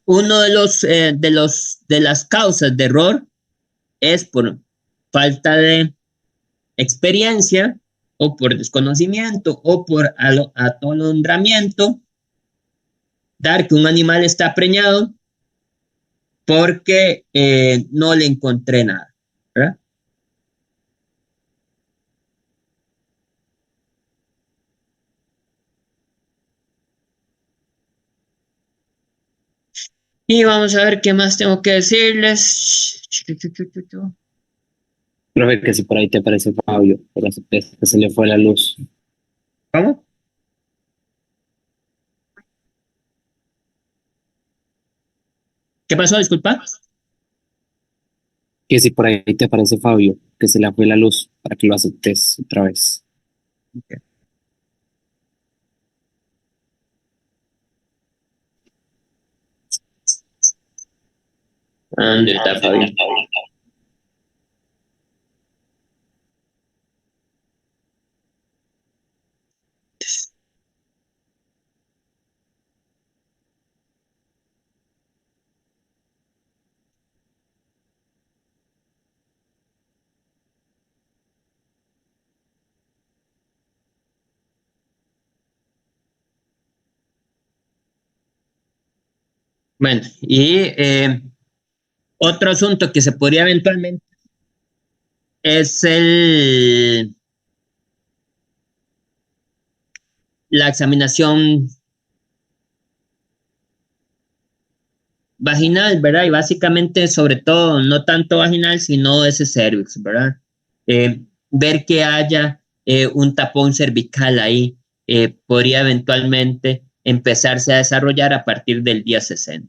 uno de las causas de error es por falta de experiencia o por desconocimiento o por atolondramiento, dar que un animal está preñado porque no le encontré nada, ¿verdad? Y vamos a ver qué más tengo que decirles. Profe, que si por ahí te aparece Fabio, pero que se le fue la luz. ¿Cómo? ¿Qué pasó? Disculpa. Que si por ahí te aparece Fabio, que se le fue la luz, para que lo aceptes otra vez. Okay. ¿Dónde está Fabio? Bueno, y otro asunto que se podría eventualmente es la examinación vaginal, ¿verdad? Y básicamente, sobre todo, no tanto vaginal, sino ese cervix, ¿verdad? Ver que haya un tapón cervical ahí podría eventualmente empezarse a desarrollar a partir del día 60.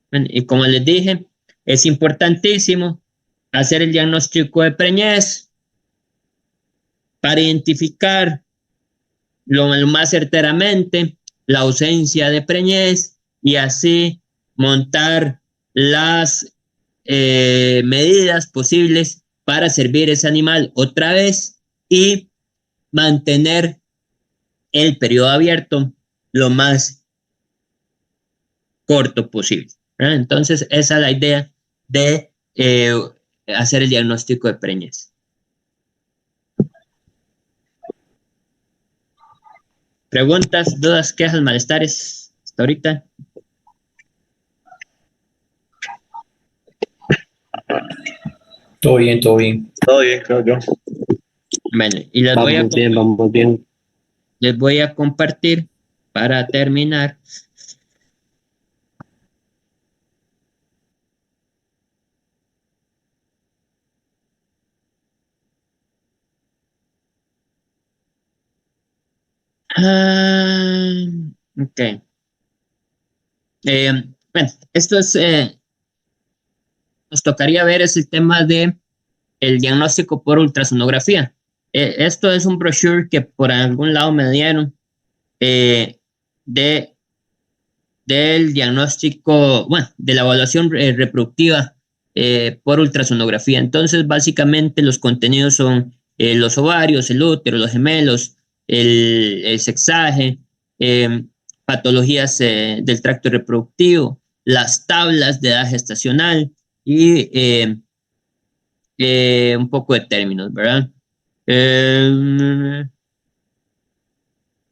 Bueno, y como les dije, es importantísimo hacer el diagnóstico de preñez para identificar lo más certeramente la ausencia de preñez y así montar las medidas posibles para servir ese animal otra vez y mantener el periodo abierto lo más corto posible, ¿verdad? Entonces, esa es la idea de hacer el diagnóstico de preñez. Preguntas, dudas, quejas, malestares hasta ahorita. Todo bien, todo bien. Todo bien, creo yo. Bueno, y Vamos bien. les voy a compartir para terminar. Ok. Bueno, esto es, nos tocaría ver es el tema de el diagnóstico por ultrasonografía. Esto es un brochure que por algún lado me dieron de del diagnóstico, bueno, de la evaluación reproductiva por ultrasonografía. Entonces, básicamente los contenidos son los ovarios, el útero, los gemelos, el sexaje, patologías del tracto reproductivo, las tablas de edad gestacional y un poco de términos, ¿verdad?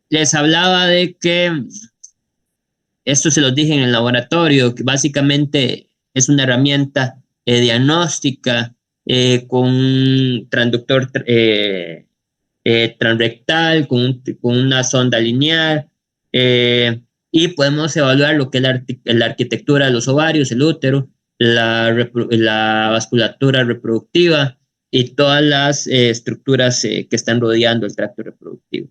Les hablaba de que esto se los dije en el laboratorio, que básicamente es una herramienta diagnóstica con un transductor transrectal, con una sonda lineal, y podemos evaluar lo que es la arquitectura de los ovarios, el útero, la vasculatura reproductiva y todas las estructuras que están rodeando el tracto reproductivo.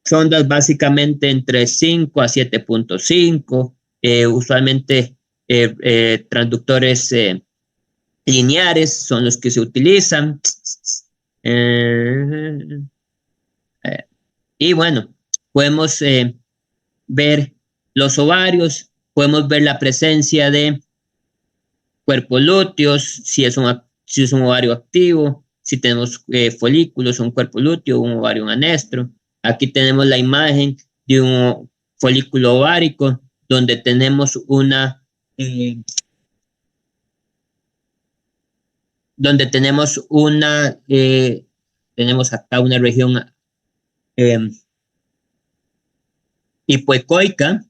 Sondas básicamente entre 5 a 7.5, usualmente transductores lineares son los que se utilizan. Y bueno, podemos ver los ovarios, podemos ver la presencia de cuerpos lúteos, si es un ovario activo, si tenemos folículos, un cuerpo lúteo, un ovario anestro. Aquí tenemos la imagen de un folículo ovárico donde tenemos tenemos acá una región hipoecoica.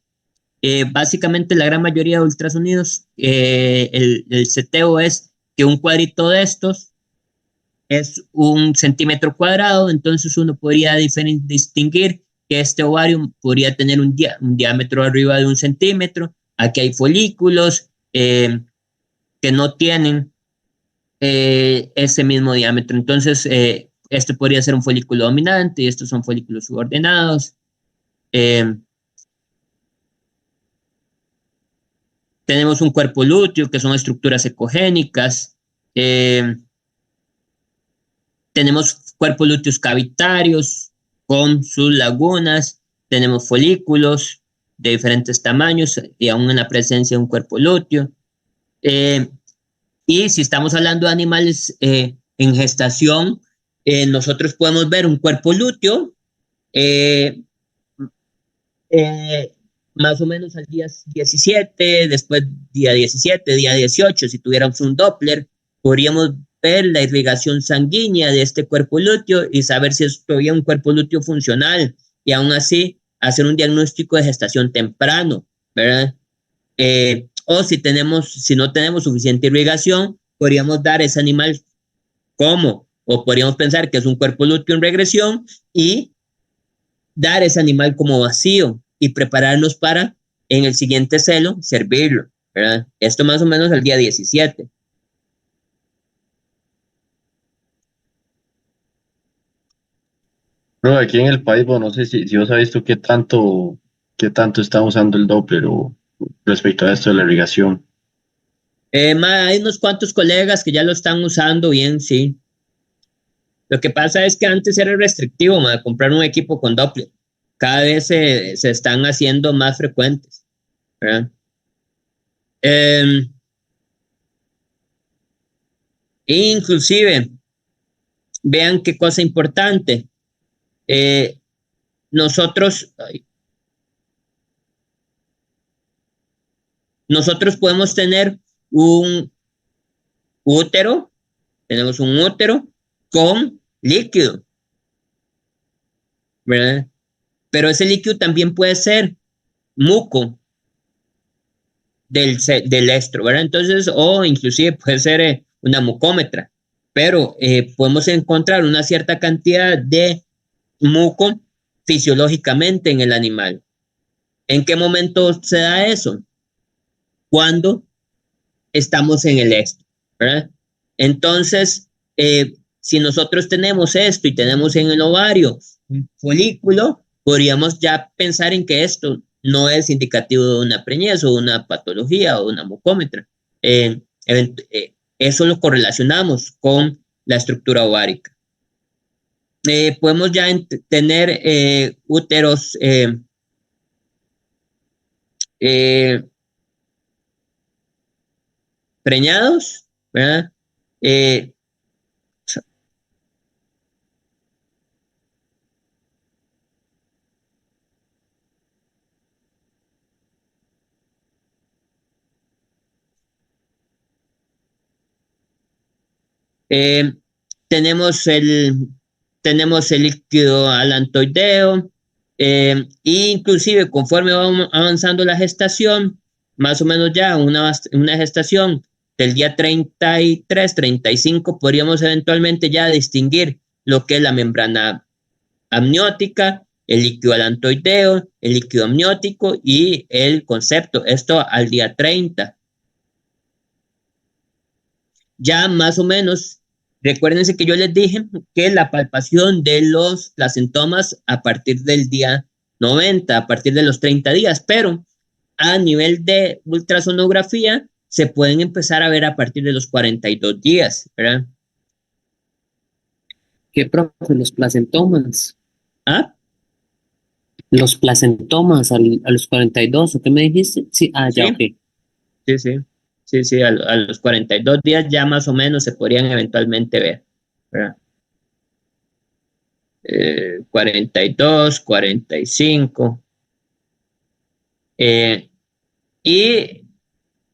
Básicamente la gran mayoría de ultrasonidos, el seteo es que un cuadrito de estos es 1 centímetro cuadrado, entonces uno podría distinguir que este ovario podría tener un diámetro arriba de 1 centímetro. Aquí hay folículos que no tienen ese mismo diámetro, entonces este podría ser un folículo dominante y estos son folículos subordinados. Tenemos un cuerpo lúteo, que son estructuras ecogénicas. Tenemos cuerpos lúteos cavitarios con sus lagunas. Tenemos folículos de diferentes tamaños y aún en la presencia de un cuerpo lúteo. Y si estamos hablando de animales en gestación, nosotros podemos ver un cuerpo lúteo más o menos al día 17, después día 17, día 18, si tuviéramos un Doppler, podríamos ver la irrigación sanguínea de este cuerpo lúteo y saber si es todavía un cuerpo lúteo funcional y aún así hacer un diagnóstico de gestación temprano, ¿verdad? O si no tenemos suficiente irrigación, podríamos dar ese animal como, o podríamos pensar que es un cuerpo lúteo en regresión y dar ese animal como vacío y prepararnos para en el siguiente celo servirlo, ¿verdad? Esto más o menos al día 17. Pero aquí en el país, bueno, no sé si vos has visto qué tanto están usando el Doppler o respecto a esto de la irrigación. Hay unos cuantos colegas que ya lo están usando bien, sí. Lo que pasa es que antes era restrictivo, comprar un equipo con Doppler. Cada vez se están haciendo más frecuentes, ¿verdad? Inclusive, vean qué cosa importante. Nosotros podemos tener un útero, tenemos un útero con líquido, ¿verdad? Pero ese líquido también puede ser muco del estro, ¿verdad? Entonces, o inclusive puede ser una mucómetra, pero podemos encontrar una cierta cantidad de muco fisiológicamente en el animal. ¿En qué momento se da eso? Cuando estamos en el estro, ¿verdad? Entonces, si nosotros tenemos esto y tenemos en el ovario un folículo, podríamos ya pensar en que esto no es indicativo de una preñez o una patología o una mucómetra. Eso lo correlacionamos con la estructura ovárica. Podemos ya tener úteros preñados, ¿verdad? Eh, tenemos el líquido alantoideo, e inclusive conforme va avanzando la gestación, más o menos ya una gestación del día 33, 35, podríamos eventualmente ya distinguir lo que es la membrana amniótica, el líquido alantoideo, el líquido amniótico y el concepto. Esto al día 30. Ya más o menos, recuérdense que yo les dije que la palpación de los placentomas a partir del día 90, a partir de los 30 días, pero a nivel de ultrasonografía se pueden empezar a ver a partir de los 42 días, ¿verdad? ¿Qué, profe? Los placentomas. ¿Ah? Los placentomas a los 42, ¿o qué me dijiste? Sí, ya, Sí, ok. sí, a los 42 días ya más o menos se podrían eventualmente ver, ¿verdad? 42, 45. Y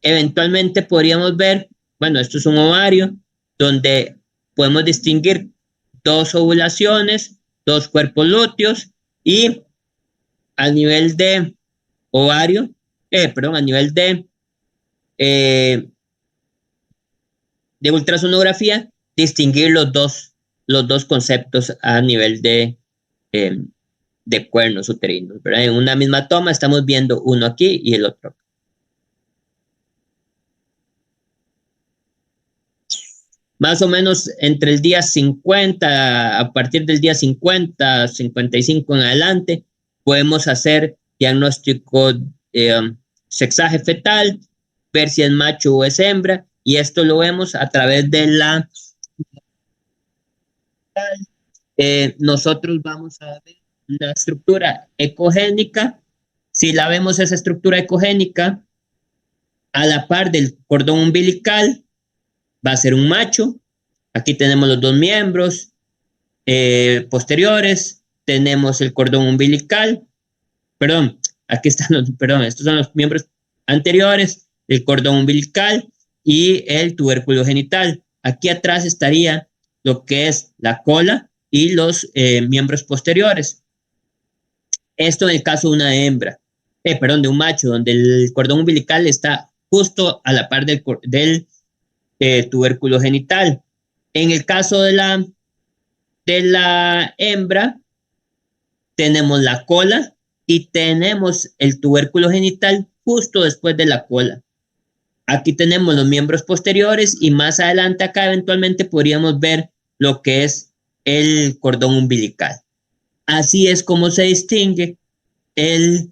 eventualmente podríamos ver, bueno, esto es un ovario, donde podemos distinguir 2 ovulaciones, 2 cuerpos lúteos, y a nivel de ovario, perdón, a nivel eh, de ultrasonografía, distinguir los dos conceptos a nivel de cuernos uterinos, ¿verdad? En una misma toma estamos viendo uno aquí y el otro. Más o menos entre el día 50, a partir del día 50, 55 en adelante, podemos hacer diagnóstico sexaje fetal, ver si es macho o es hembra, y esto lo vemos a través de nosotros vamos a ver la estructura ecogénica. Si la vemos esa estructura ecogénica a la par del cordón umbilical, va a ser un macho. Aquí tenemos los 2 miembros posteriores, tenemos el cordón umbilical, perdón, aquí están perdón, estos son los miembros anteriores, el cordón umbilical y el tubérculo genital. Aquí atrás estaría lo que es la cola y los miembros posteriores. Esto en el caso de una hembra, perdón, de un macho, donde el cordón umbilical está justo a la par del tubérculo genital. En el caso de la hembra, tenemos la cola y tenemos el tubérculo genital justo después de la cola. Aquí tenemos los miembros posteriores y más adelante acá eventualmente podríamos ver lo que es el cordón umbilical. Así es como se distingue el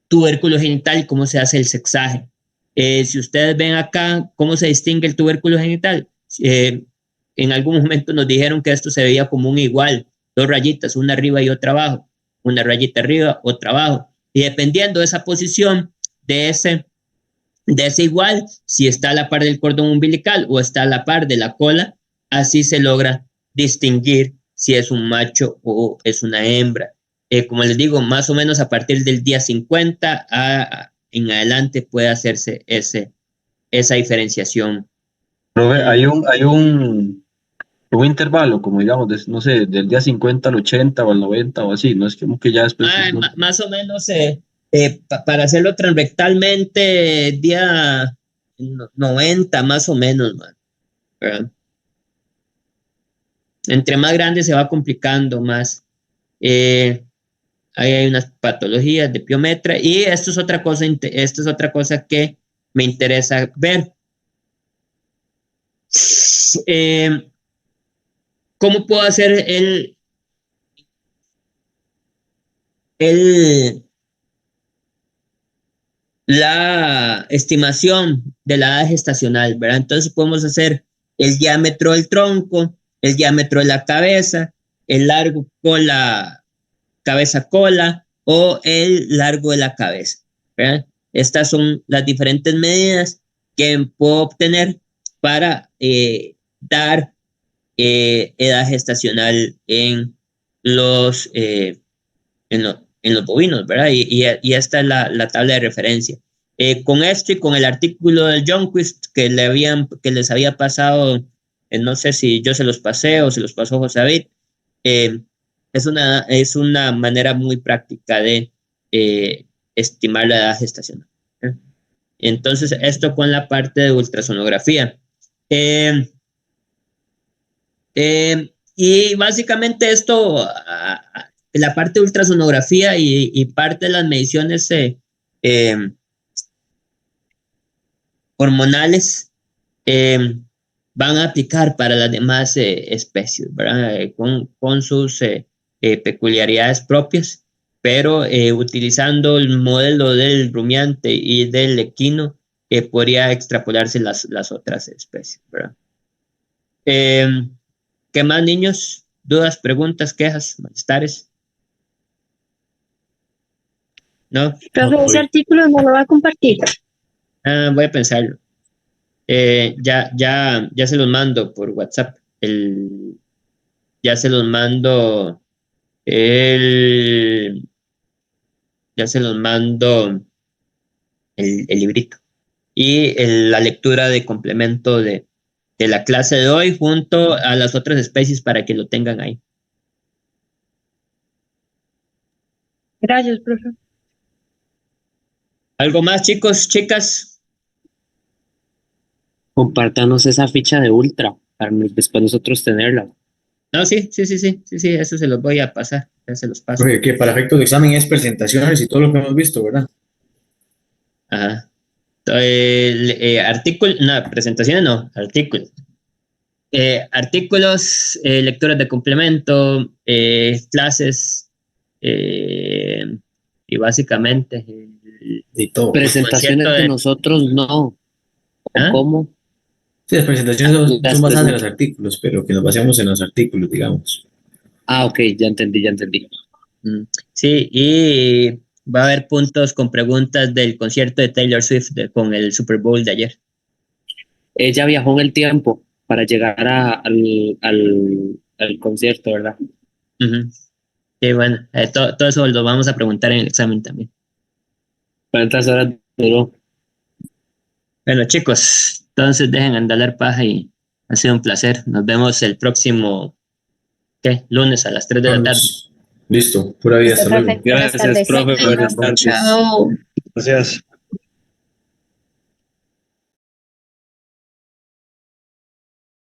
tubérculo genital y cómo se hace el sexaje. Si ustedes ven acá cómo se distingue el tubérculo genital, en algún momento nos dijeron que esto se veía como un igual, 2 rayitas, una arriba y otra abajo, una rayita arriba, otra abajo, y dependiendo de esa posición de ese igual, si está a la par del cordón umbilical o está a la par de la cola, así se logra distinguir si es un macho o es una hembra. Como les digo, más o menos a partir del día 50 en adelante puede hacerse esa diferenciación. Profe, hay un intervalo, como digamos, no sé, del día 50 al 80 o al 90 o así, no es como que ya después. Más o menos para hacerlo transrectalmente, día 90 más o menos, man, ¿verdad? Entre más grande se va complicando más. Ahí hay unas patologías de piometra y esto es otra cosa que me interesa ver. ¿Cómo puedo hacer la estimación de la edad gestacional, ¿verdad? Entonces podemos hacer el diámetro del tronco, el diámetro de la cabeza, el largo cola, cabeza-cola o el largo de la cabeza, ¿verdad? Estas son las diferentes medidas que puedo obtener para dar edad gestacional en los, en los bovinos, ¿verdad? Y esta es la tabla de referencia. Con esto y con el artículo del Ljungqvist que les había pasado, no sé si yo se los pasé o se los pasó José David, es una manera muy práctica de estimar la edad gestacional. Entonces, esto con la parte de ultrasonografía. Y básicamente esto, la parte de ultrasonografía y parte de las mediciones hormonales van a aplicar para las demás especies, ¿verdad? Con sus peculiaridades propias, pero utilizando el modelo del rumiante y del equino, podría extrapolarse las otras especies, ¿verdad? ¿Qué más, niños? ¿Dudas, preguntas, quejas, malestares? ¿No? Profe, ese artículo no lo va a compartir. Voy a pensarlo. Ya se los mando por WhatsApp. Ya se los mando. Ya se los mando el librito. Y la lectura de complemento de la clase de hoy junto a las otras especies para que lo tengan ahí. Gracias, profe. ¿Algo más, chicos, chicas? Compártanos esa ficha de Ultra para después nosotros tenerla. No, sí, eso se los voy a pasar, ya se los paso. Porque que para efectos de examen es presentaciones y todo lo que hemos visto, ¿verdad? Ajá. No, presentaciones no, artículos. Artículos, lecturas de complemento, clases, y básicamente Y todo. Presentaciones concierto de de- nosotros no. ¿Ah? ¿Cómo? Sí, las presentaciones son Las basadas en los artículos, pero que nos basemos en los artículos, digamos. Ah, ok, ya entendí. Sí, y va a haber puntos con preguntas del concierto de Taylor Swift con el Super Bowl de ayer. Ella viajó en el tiempo para llegar al concierto, ¿verdad? Ujú. Sí, bueno, todo eso lo vamos a preguntar en el examen también. ¿Cuántas horas duró? Bueno, chicos, entonces dejen andar paja y ha sido un placer. Nos vemos el próximo, lunes a las 3 de la tarde. Listo, pura vida, hasta luego. Buenas Gracias, tardes. profe. Buenas tardes. Chao. Gracias.